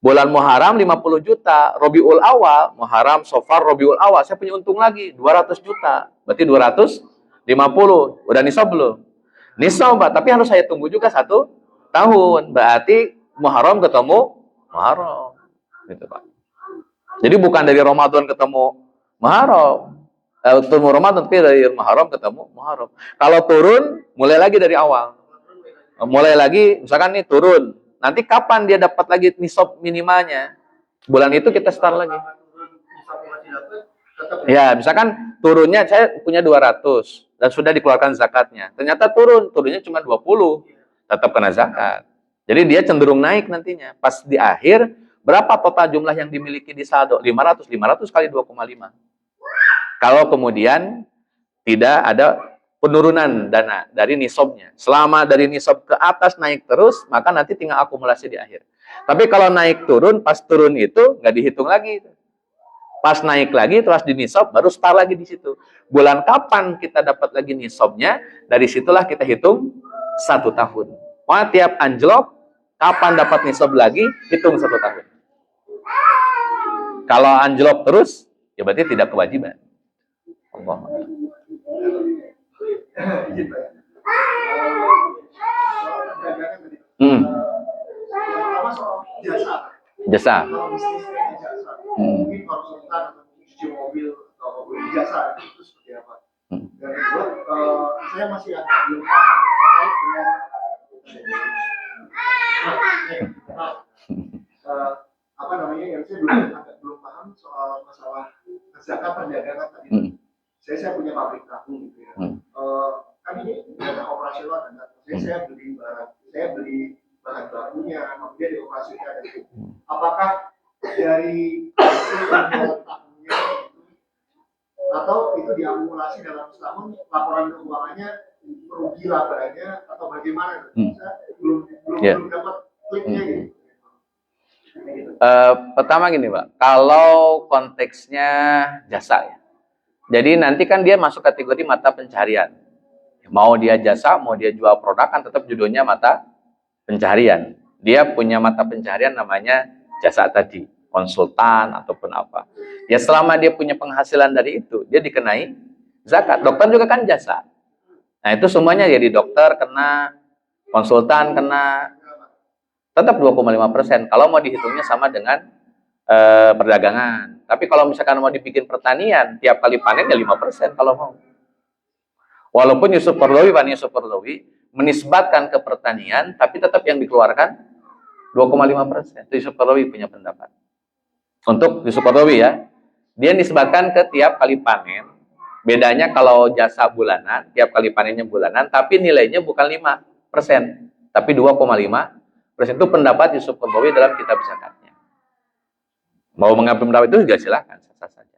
Bulan Muharram 50 juta, Rabiul Awal, Muharram, Safar, Rabiul Awal, saya punya untung lagi 200 juta. Berarti 250. Udah nisab belum? Nisab, Pak, tapi harus saya tunggu juga 1 tahun. Berarti Muharram ketemu Muharram. Gitu, Pak. Jadi bukan dari Ramadan ketemu Muharram. Ketemu Ramadan, tapi dari Muharram ketemu Muharram. Kalau turun, mulai lagi dari awal. Mulai lagi, misalkan nih turun. Nanti kapan dia dapat lagi nisab minimalnya? Bulan itu kita start lagi. Ya, misalkan turunnya saya punya 200 dan sudah dikeluarkan zakatnya. Ternyata turunnya cuma 20. Tetap kena zakat. Jadi dia cenderung naik nantinya. Pas di akhir, berapa total jumlah yang dimiliki di saldo? 500 kali 2,5. Kalau kemudian tidak ada penurunan dana dari nisabnya. Selama dari nisab ke atas naik terus, maka nanti tinggal akumulasi di akhir. Tapi kalau naik turun, pas turun itu nggak dihitung lagi. Pas naik lagi, terus di nisab, baru start lagi di situ. Bulan kapan kita dapat lagi nisabnya, dari situlah kita hitung 1 tahun. Wah, tiap anjlok, kapan dapat nisab lagi, hitung 1 tahun. Kalau anjlok terus, ya berarti tidak kewajiban. Allah. Pertama soal jasa. Jasa. Kalau bisnisnya di jasa, mungkin konsultan atau cuci mobil atau beli jasa itu seperti apa? Dan kedua, saya masih agak belum paham terkait dengan apa namanya yang saya belum paham soal masalah zakat perdagangan tadi. Saya punya pabrik tahu gitu ya. Kan ini dana operasional dan saya beli bahan bakunya, kemudian dioperasikan ada itu. Apakah dari penjualan tahunya atau itu diakumulasi dalam setahun laporan keuangannya merugi labanya atau bagaimana? Saya belum dapat kliknya gitu. Pertama gini, Pak, kalau konteksnya jasa ya. Jadi nanti kan dia masuk kategori mata pencaharian. Mau dia jasa, mau dia jual produk kan tetap judulnya mata pencaharian. Dia punya mata pencaharian namanya jasa tadi, konsultan ataupun apa. Ya selama dia punya penghasilan dari itu, dia dikenai zakat. Dokter juga kan jasa. Nah itu semuanya jadi dokter kena, konsultan kena, tetap 2,5%. Kalau mau dihitungnya sama dengan perdagangan. Tapi kalau misalkan mau dibikin pertanian, tiap kali panen ya 5% kalau mau. Walaupun Yusuf Qaradawi menisbatkan ke pertanian, tapi tetap yang dikeluarkan 2,5%. Itu Yusuf Qaradawi punya pendapat. Untuk Yusuf Qaradawi ya, dia nisbatkan ke tiap kali panen. Bedanya kalau jasa bulanan, tiap kali panennya bulanan, tapi nilainya bukan 5%, tapi 2,5%. Itu pendapat Yusuf Qaradawi dalam kitab zakatnya. Mau mengambil pendapat itu juga silakan, sah saja.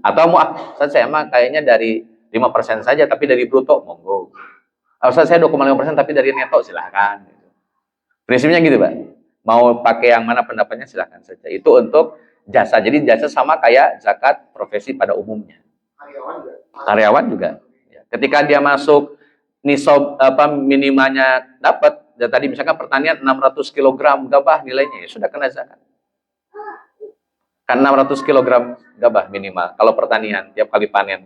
Atau mau saya mah kayaknya dari 5% saja, tapi dari bruto, monggo. Saya 2,5% tapi dari neto, silahkan. Prinsipnya gitu, Pak. Mau pakai yang mana pendapatnya, silahkan saja. Itu untuk jasa. Jadi jasa sama kayak zakat profesi pada umumnya. Karyawan juga. Ketika dia masuk nisab minimalnya dapat, ya tadi misalkan pertanian 600 kg gabah nilainya, ya sudah kena zakat. Kan 600 kg gabah minimal kalau pertanian tiap kali panen.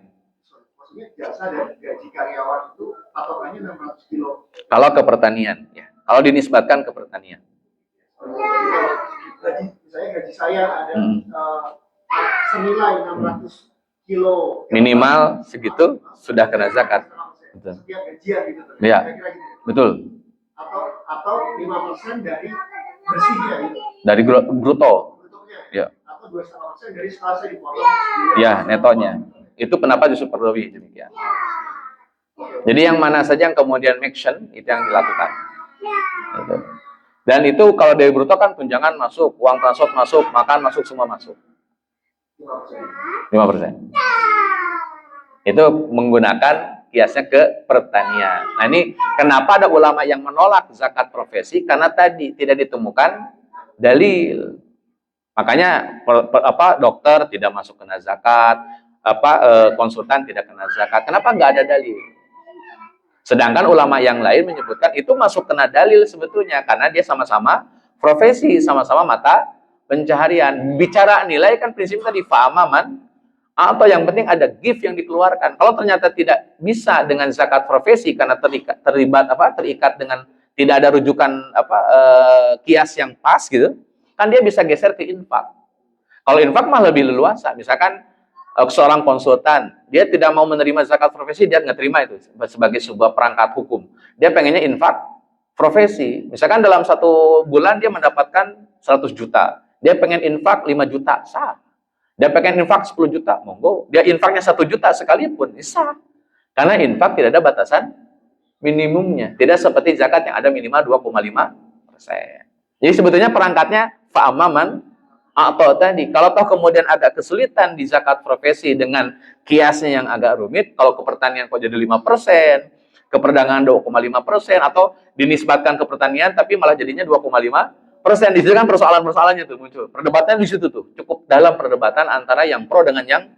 Maksudnya jasa dan gaji karyawan itu patokannya 600 kilo. Kalau ke pertanian, ya. Kalau dinisbatkan ke pertanian. Gaji saya ada senilai 600 kilo. Minimal segitu sudah kena zakat. Betul. Setiap gajian gitu. Ya, Kira-kira gitu. betul. Atau 5% dari bersihnya gitu. Dari bruto. Ya. Atau 2,5% dari setelah saya dipotong. Ya, netonya. Itu pendapat Yusuf Qaradawi demikian. Jadi yang mana saja yang kemudian action itu yang dilakukan. Gitu. Dan itu kalau dari bruto kan tunjangan masuk, uang transport masuk, makan masuk, semua masuk. 5%. 5%. Itu menggunakan kiasnya ke pertanian. Nah ini kenapa ada ulama yang menolak zakat profesi? Karena tadi tidak ditemukan dalil. Makanya dokter tidak masuk kena zakat, konsultan tidak kena zakat. Kenapa nggak ada dalil? Sedangkan ulama yang lain menyebutkan itu masuk kena dalil sebetulnya karena dia sama-sama profesi, sama-sama mata pencaharian. Bicara nilai kan prinsip tadi fa'amaman, atau yang penting ada gift yang dikeluarkan. Kalau ternyata tidak bisa dengan zakat profesi karena terikat dengan tidak ada rujukan kias yang pas gitu, kan dia bisa geser ke infak. Kalau infak mah lebih leluasa. Misalkan seorang konsultan, dia tidak mau menerima zakat profesi, dia nggak terima itu sebagai sebuah perangkat hukum. Dia pengennya infak profesi. Misalkan dalam 1 bulan dia mendapatkan 100 juta. Dia pengen infak 5 juta, sah. Dia pengen infak 10 juta, monggo. Dia infaknya 1 juta sekalipun, sah. Karena infak tidak ada batasan minimumnya. Tidak seperti zakat yang ada minimal 2,5%. Jadi sebetulnya perangkatnya fa'amaman atau tadi, kalau toh kemudian agak kesulitan di zakat profesi dengan kiasnya yang agak rumit, kalau ke pertanian kok jadi 5%, ke perdagangan 2,5%, atau dinisbatkan ke pertanian tapi malah jadinya 2,5%. Di situ kan persoalan-persoalannya tuh muncul. Perdebatan di situ tuh, cukup dalam perdebatan antara yang pro dengan yang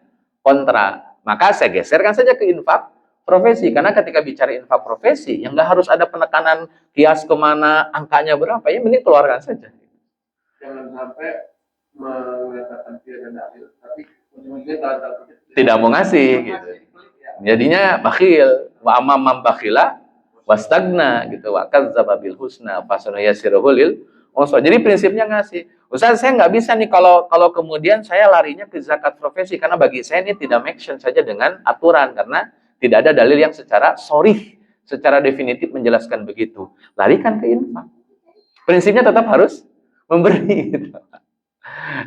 kontra. Maka saya geserkan saja ke infak profesi, karena ketika bicara infak profesi, yang nggak harus ada penekanan kias kemana, angkanya berapa, ya mending keluarkan saja. Jangan sampai mengatakan tidak ada dalil, tapi ujung-ujungnya tidak mau ngasih gitu. Jadinya bakhil, wa amam bakhila wastagna gitu, wa kadzdzaba bil husna fasanayasiruhu lil usra. Jadi prinsipnya ngasih. Ustaz, saya nggak bisa nih kalau kemudian saya larinya ke zakat profesi, karena bagi saya ini tidak make sense saja dengan aturan, karena tidak ada dalil yang secara sharih, secara definitif menjelaskan begitu. Larikan ke infak. Prinsipnya tetap harus memberi gitu.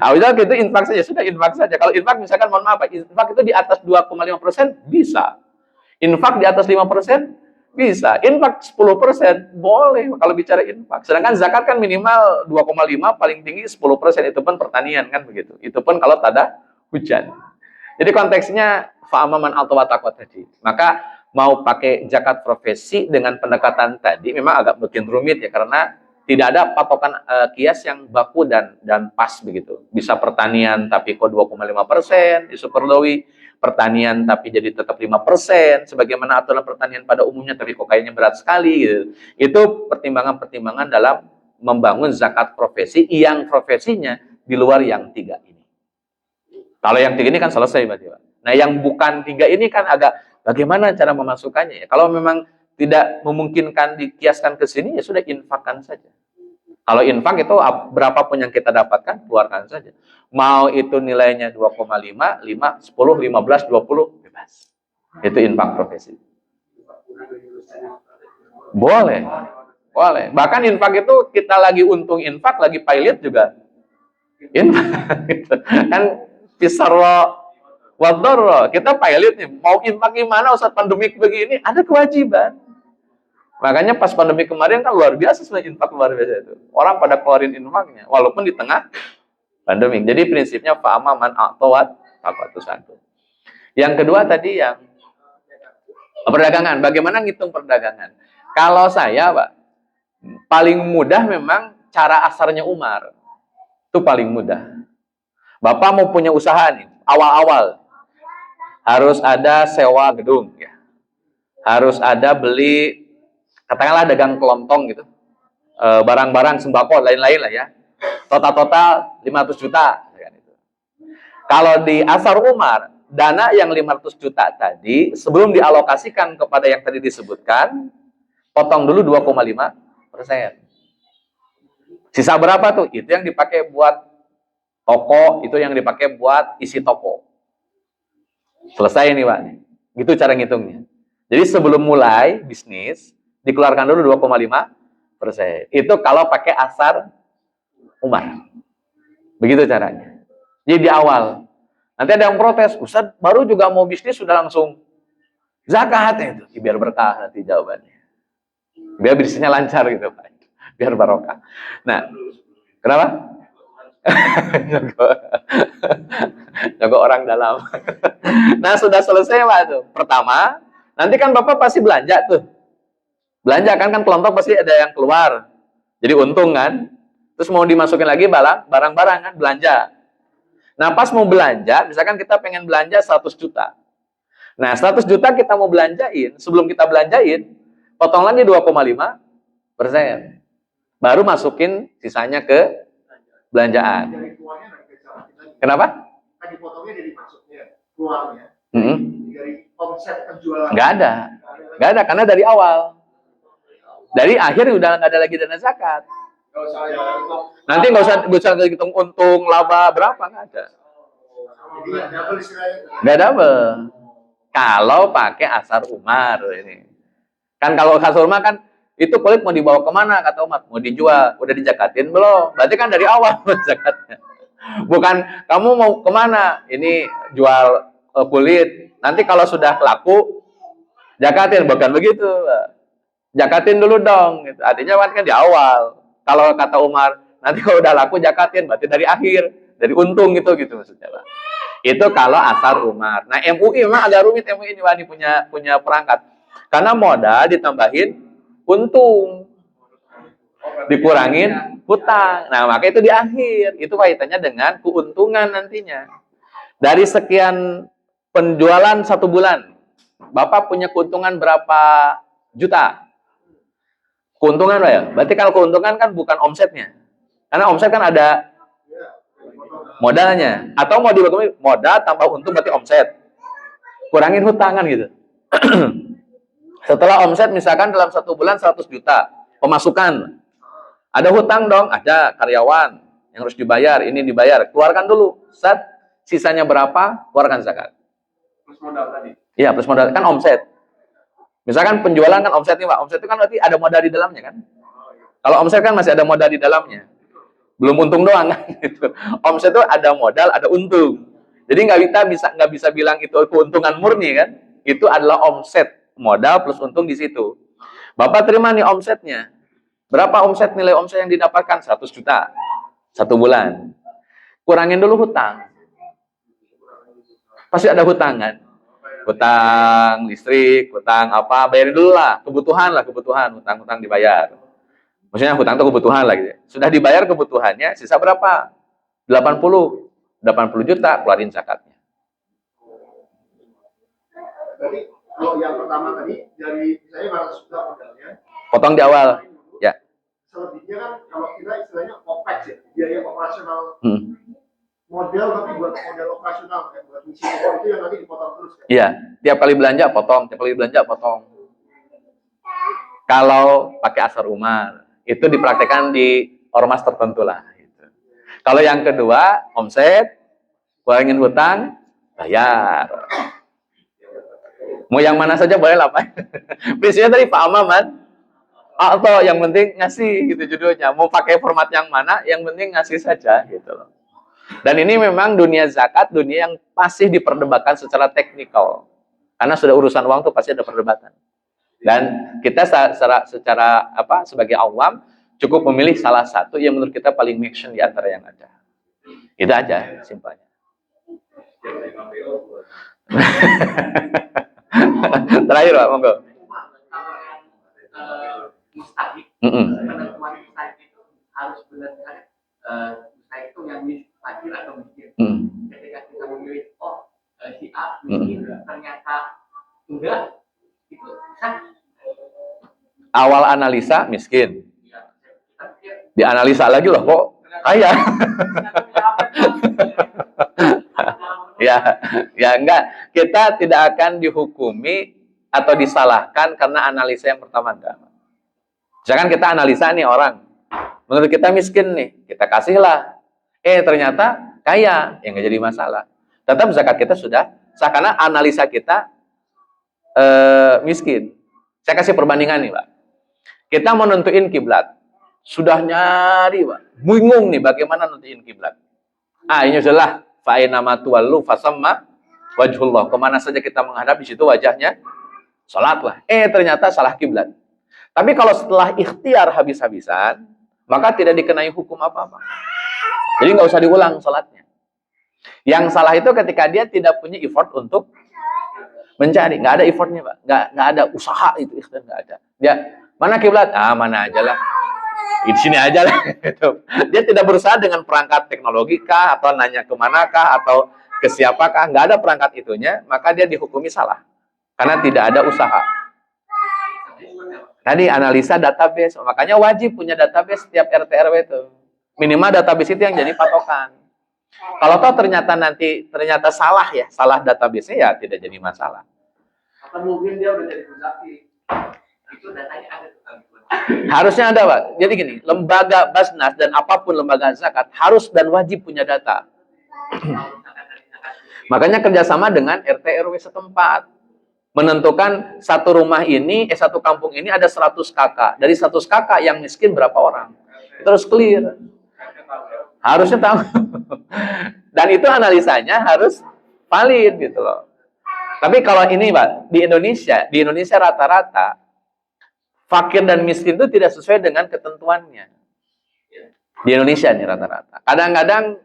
Nah, itu infak saja, sudah infak saja. Kalau infak misalkan, mohon maaf, infak itu di atas 2,5% bisa. Infak di atas 5% bisa. Infak 10% boleh kalau bicara infak. Sedangkan zakat kan minimal 2,5, paling tinggi 10%, itu pun pertanian kan begitu. Itu pun kalau tak ada hujan. Jadi konteksnya fa'amaman atau watakot tadi. Maka mau pakai zakat profesi dengan pendekatan tadi memang agak bikin rumit ya, karena tidak ada patokan kias yang baku dan pas begitu. Bisa pertanian tapi kok 2,5% di Superdowi, pertanian tapi jadi tetap 5%, sebagaimana aturan pertanian pada umumnya tapi kok kayaknya berat sekali gitu. Itu pertimbangan-pertimbangan dalam membangun zakat profesi yang profesinya di luar yang 3 ini. Kalau yang 3 ini kan selesai berarti, Pak. Nah, yang bukan 3 ini kan agak bagaimana cara memasukkannya ya? Kalau memang tidak memungkinkan dikiaskan ke sini, ya sudah infakkan saja. Kalau infak itu berapapun yang kita dapatkan, keluarkan saja. Mau itu nilainya 2,5, 5, 10, 15, 20, bebas. Itu infak profesi. Boleh. Boleh. Bahkan infak itu kita lagi untung infak, lagi pilot juga. Infak. Gitu. Kan pisarwa wadorro. Kita pilot nih. Mau infak gimana saat pandemik begini? Ada kewajiban. Makanya pas pandemi kemarin kan luar biasa sebenarnya infak, luar biasa itu. Orang pada keluarin infaknya, walaupun di tengah pandemi. Jadi prinsipnya fa'ama man a'tawat taqatusantu. Yang kedua tadi yang perdagangan. Bagaimana ngitung perdagangan? Kalau saya, Pak, paling mudah memang cara asarnya Umar. Itu paling mudah. Bapak mau punya usaha nih, awal-awal. Harus ada sewa gedung. Ya. Harus ada beli, katakanlah dagang kelontong gitu, barang-barang sembako lain-lain lah ya, total 500 juta. Kalau di Asar Umar, dana yang 500 juta tadi sebelum dialokasikan kepada yang tadi disebutkan, potong dulu 2,5%. Sisa berapa tuh? Itu yang dipakai buat toko, itu yang dipakai buat isi toko. Selesai nih, Pak. Gitu cara ngitungnya. Jadi sebelum mulai bisnis dikeluarkan dulu 2,5%. Itu kalau pakai asar Umar. Begitu caranya. Jadi di awal. Nanti ada yang protes, Ustaz baru juga mau bisnis sudah langsung zakat itu. Biar berkah nanti jawabannya. Biar bisnisnya lancar gitu, Pak. Biar barokah. Nah, kenapa? orang dalam. Nah, sudah selesai Pak tuh. Pertama, nanti kan Bapak pasti belanja tuh. Belanja kan kelontong pasti ada yang keluar. Jadi untung kan. Terus mau dimasukin lagi barang-barang kan belanja. Nah, pas mau belanja, misalkan kita pengen belanja 100 juta. Nah, 100 juta kita mau belanjain, sebelum kita belanjain, potong lagi 2,5%. Baru masukin sisanya ke belanjaan. Dari keluarnya nggak bisa lagi. Kenapa? Kan dipotongnya dari masuknya, keluarnya. Mm-hmm. Dari omset penjualan. Nggak ada. Nggak ada, karena dari awal. Dari akhir udah nggak ada lagi dana zakat. Nggak usah ya, Nanti nggak usah hitung untung, laba, berapa, nggak ada. Jadi nggak double istilahnya. Nggak double. Kalau pakai asar umar ini. Kan kalau asar umar kan, itu kulit mau dibawa kemana, kata Umar? Mau dijual. Udah dijakatin belum? Berarti kan dari awal zakatnya. Bukan, kamu mau kemana? Ini jual kulit. Nanti kalau sudah laku, jakatin. Bukan begitu. Jakatin dulu dong. Gitu. Artinya kan di awal. Kalau kata Umar, nanti kalau udah laku jakatin. Berarti dari akhir. Dari untung gitu maksudnya Pak. Itu kalau asar umar. Nah MUI memang agak rumit MUI ini Wani punya perangkat. Karena modal ditambahin untung. Dikurangin hutang. Nah maka itu di akhir. Itu kaitannya dengan keuntungan nantinya. Dari sekian penjualan 1 bulan. Bapak punya keuntungan berapa juta? Keuntungan Pak ya? Berarti kalau keuntungan kan bukan omsetnya. Karena omset kan ada modalnya. Atau mau dibagi modal tambah untung berarti omset. Kurangin hutangan gitu. Setelah omset misalkan dalam 1 bulan 100 juta pemasukan. Ada hutang dong, ada karyawan yang harus dibayar, ini dibayar. Keluarkan dulu. Sisanya berapa? Keluarkan zakat. plus modal tadi. Iya, plus modal kan omset. Misalkan penjualan kan omset nih, Pak. Omset itu kan berarti ada modal di dalamnya kan? Kalau omset kan masih ada modal di dalamnya. Belum untung doang kan gitu. Omset itu ada modal, ada untung. Jadi nggak bisa bilang itu keuntungan murni kan? Itu adalah omset, modal plus untung di situ. Bapak terima nih omsetnya. Berapa omset, nilai omset yang didapatkan? 100 juta 1 bulan. Kurangin dulu hutang. Pasti ada hutang kan? Hutang listrik, hutang apa, bayarin dulu lah, kebutuhan, hutang-hutang dibayar. Maksudnya hutang itu kebutuhan lah gitu. Sudah dibayar kebutuhannya, sisa berapa? 80 juta, keluarin zakatnya. Jadi kalau yang pertama tadi dari saya 100 juta modalnya. Potong di awal. Ya. Selebihnya kan kalau kita istilahnya OPEX ya, biaya operasional. Modal tapi buat modal operasional kayak buat misi itu yang nanti dipotong terus kan? Iya, tiap kali belanja potong. Kalau pakai asar umar, itu dipraktekkan di ormas tertentu lah. Gitu. Kalau yang kedua, omset, kurangin hutang, bayar. Mau yang mana saja boleh lah Pak. Prinsipnya tadi Pak Amaman, atau yang penting ngasih gitu judulnya. Mau pakai format yang mana, yang penting ngasih saja gitu loh. Dan ini memang dunia zakat, dunia yang pasti diperdebatkan secara teknikal. Karena sudah urusan uang tuh pasti ada perdebatan. Dan kita secara sebagai awam cukup memilih salah satu yang menurut kita paling make sense di antara yang ada. Itu aja simpelnya. Terakhir Pak, monggo. Mustahik. Mm-mm. Karena kemarin mustahik itu harus benar-benar mustahik itu yang fakir atau miskin. Ketika kita memilih si A miskin ternyata enggak, itu bisa. Awal analisa miskin. Ya, kita pikir Dianalisa lagi loh kok kaya. Ya enggak. Kita tidak akan dihukumi atau disalahkan karena analisa yang pertama enggak. Misalkan kita analisa nih orang, menurut kita miskin nih, kita kasihlah. Ternyata kaya, ya nggak jadi masalah. Tetap zakat kita sudah sah karena analisa kita miskin. Saya kasih perbandingan nih, Pak. Kita mau nentuin kiblat, sudah nyari, Pak. Bingung nih bagaimana nentuin kiblat. Ini adalah fa'ina ma tuwallu fasamma wajhullah. Kemana saja kita menghadap di situ wajahnya salatlah. Ternyata salah kiblat. Tapi kalau setelah ikhtiar habis-habisan, maka tidak dikenai hukum apa-apa. Jadi nggak usah diulang salatnya. Yang salah itu ketika dia tidak punya effort untuk mencari, nggak ada effortnya Pak, nggak ada usaha itu, ikhtiar nggak ada. Dia mana kiblat? Mana aja lah, di sini aja lah. Gitu. Dia tidak berusaha dengan perangkat teknologi kah, atau nanya kemana kah, atau ke siapakah, nggak ada perangkat itunya, maka dia dihukumi salah karena tidak ada usaha. Tadi analisa database, makanya wajib punya database setiap RT RW itu. Minimal database itu yang jadi patokan. Kalau toh ternyata salah ya, salah database-nya ya tidak jadi masalah. Atau mungkin dia udah jadi muzaki. Itu datanya ada tuh. Harusnya ada, Pak. Jadi gini, lembaga Basnas dan apapun lembaga zakat harus dan wajib punya data. Makanya kerjasama dengan RT RW setempat. Menentukan satu rumah ini, satu kampung ini ada 100 kakak. Dari 100 kakak yang miskin berapa orang? Itu harus clear. Harusnya tahu. Dan itu analisanya harus valid gitu loh. Tapi kalau ini Pak, di Indonesia rata-rata fakir dan miskin itu tidak sesuai dengan ketentuannya. Di Indonesia nih rata-rata. Kadang-kadang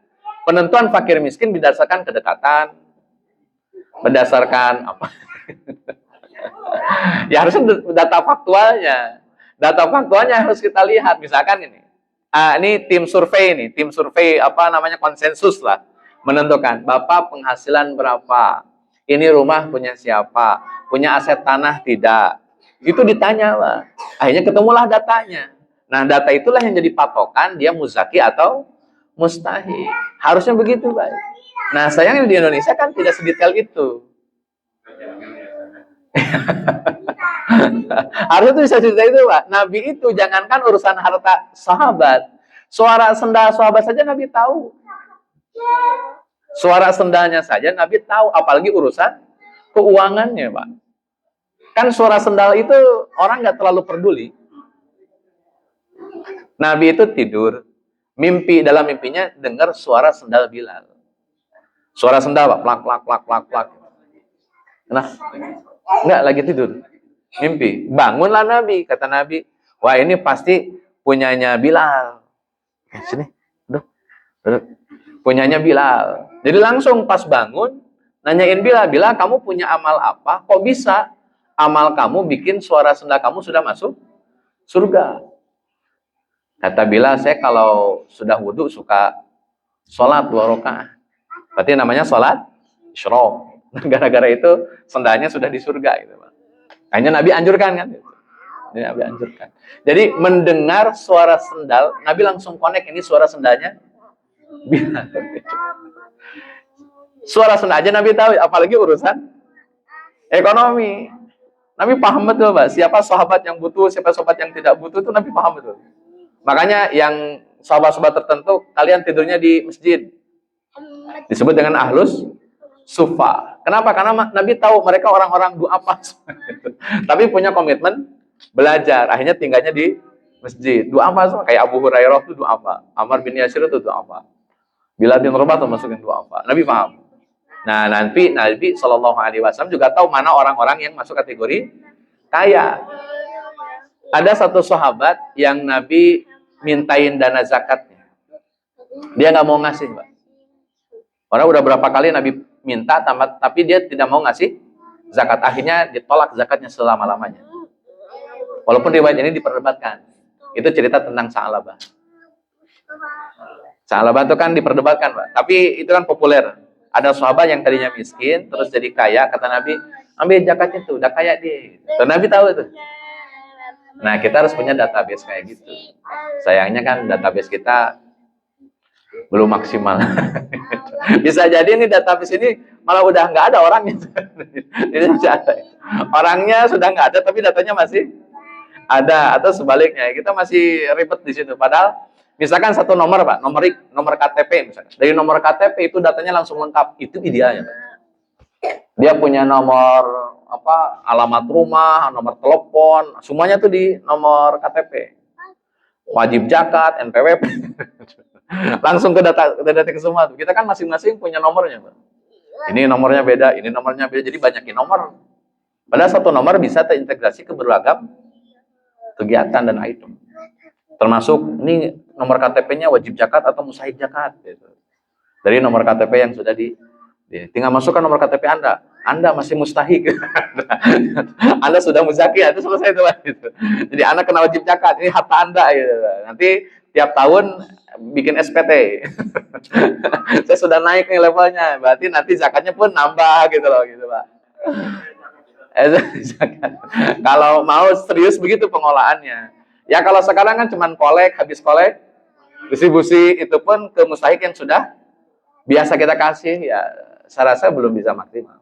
penentuan fakir miskin berdasarkan kedekatan, berdasarkan apa? Ya harusnya data faktualnya. Data faktualnya harus kita lihat. Misalkan ini tim survei apa namanya konsensus lah, menentukan Bapak penghasilan berapa, ini rumah punya siapa, punya aset tanah tidak, itu ditanya lah, akhirnya ketemulah datanya. Nah data itulah yang jadi patokan dia muzaki atau mustahil. Harusnya begitu Pak. Nah sayangnya di Indonesia kan tidak sedetail itu. Harusnya itu bisa cerita itu Pak. Nabi itu jangankan urusan harta sahabat, suara sendal sahabat saja Nabi tahu. Suara sendalnya saja Nabi tahu, apalagi urusan keuangannya Pak. Kan suara sendal itu orang nggak terlalu peduli. Nabi itu tidur, dalam mimpinya dengar suara sendal Bilal. Suara sendal Pak, plak plak plak plak plak. Nah, enggak lagi tidur. Mimpi. Bangunlah Nabi, kata Nabi. Wah, ini pasti punyanya Bilal. Sini. Duduk. Punyanya Bilal. Jadi langsung pas bangun nanyain Bilal, "Bilal, kamu punya amal apa? Kok bisa amal kamu bikin suara sendal kamu sudah masuk surga?" Kata Bilal, "Saya kalau sudah wudhu suka sholat 2 rakaat." Berarti namanya sholat isyraq. Gara-gara itu sendalnya sudah di surga gitu, Pak. Hanya Nabi anjurkan kan? Nabi anjurkan. Jadi mendengar suara sendal, Nabi langsung connect ini suara sendalnya Bilal. Suara sendal aja Nabi tahu, apalagi urusan ekonomi. Nabi paham betul, Pak. Siapa sahabat yang butuh, siapa sahabat yang tidak butuh itu Nabi paham betul. Makanya yang sahabat-sahabat tertentu kalian tidurnya di masjid. Disebut dengan ahlus sufa. Kenapa? Karena Nabi tahu mereka orang-orang du'afa. Tapi punya komitmen belajar. Akhirnya tinggalnya di masjid. Du'afa kayak Abu Hurairah itu du'afa. Ammar bin Yasir itu du'afa. Bilal bin Rabah termasuk yang du'afa. Nabi paham. Nah, Nabi Shallallahu Alaihi Wasallam juga tahu mana orang-orang yang masuk kategori kaya. Ada satu sahabat yang Nabi mintain dana zakatnya. Dia nggak mau ngasih, Pak. Orang udah berapa kali Nabi minta, tapi dia tidak mau ngasih zakat. Akhirnya ditolak zakatnya selama-lamanya. Walaupun riwayat ini diperdebatkan. Itu cerita tentang Sa'labah. Sa'labah itu kan diperdebatkan, Pak. Tapi itu kan populer. Ada sahabat yang tadinya miskin, terus jadi kaya. Kata Nabi, ambil zakatnya tuh, udah kaya dia. Dan Nabi tahu itu. Nah, kita harus punya database kayak gitu. Sayangnya kan database kita belum maksimal. Bisa jadi nih database ini malah udah nggak ada orangnya. Orangnya sudah nggak ada, tapi datanya masih ada, atau sebaliknya kita masih ribet di situ. Padahal misalkan satu nomor, Pak, nomor KTP misalkan. Dari nomor KTP itu datanya langsung lengkap. Itu idealnya, Pak. Dia punya nomor alamat rumah, nomor telepon, semuanya tuh di nomor KTP. Wajib zakat, NPWP. Langsung ke data ke semua tuh. Kita kan masing-masing punya nomornya, Pak. Ini nomornya beda, ini nomornya beda, jadi banyakin nomor. Padahal satu nomor bisa terintegrasi ke beragam kegiatan dan item. Termasuk ini nomor KTP-nya wajib zakat atau mustahil zakat gitu. dari nomor KTP yang sudah tinggal masukkan nomor KTP Anda masih mustahik. Anda sudah muzaki, itu selesai itu Pak. Gitu. Jadi Anda kena wajib zakat, ini harta Anda gitu. Nanti tiap tahun bikin SPT. Saya sudah naik nih levelnya, berarti nanti zakatnya pun nambah gitu loh gitu Pak. Kalau mau serius begitu pengolahannya. Ya kalau sekarang kan cuman habis kolek, distribusi itu pun ke mustahik yang sudah biasa kita kasih, ya saya rasa belum bisa maksimal.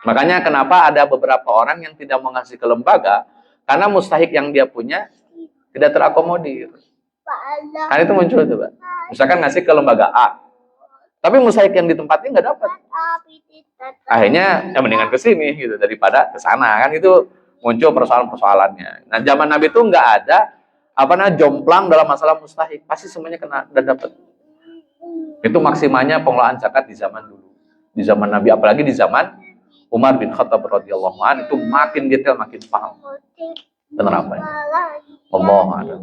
Makanya kenapa ada beberapa orang yang tidak mau ngasih ke lembaga, karena mustahik yang dia punya tidak terakomodir. Kan itu muncul tuh Pak. Misalkan ngasih ke lembaga A, tapi mustahik yang di tempatnya nggak dapat. Akhirnya ya mendingan ke sini gitu daripada ke sana, kan itu muncul persoalan-persoalannya. Nah, zaman Nabi itu nggak ada jomplang dalam masalah mustahik, pasti semuanya kena dan dapat. Itu maksimalnya pengelolaan zakat di zaman dulu. Di zaman Nabi, apalagi di zaman Umar bin Khattab radhiyallahu anhu, itu makin detail, makin paham penerapannya. Allah a'lam.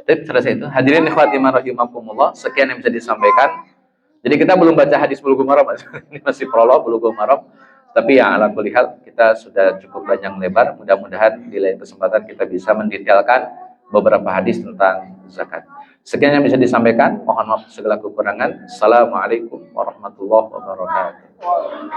Selesai itu. Hadirin ikhwati rahimakumullah, sekian yang bisa disampaikan. Jadi kita belum baca hadis Bulughul Maram, ini masih prolog Bulughul Maram. Tapi yang ala kulli hal kita sudah cukup panjang lebar. Mudah-mudahan di lain kesempatan kita bisa mendetailkan beberapa hadis tentang zakat. Sekian yang bisa disampaikan. Mohon maaf segala kekurangan. Assalamualaikum warahmatullahi wabarakatuh.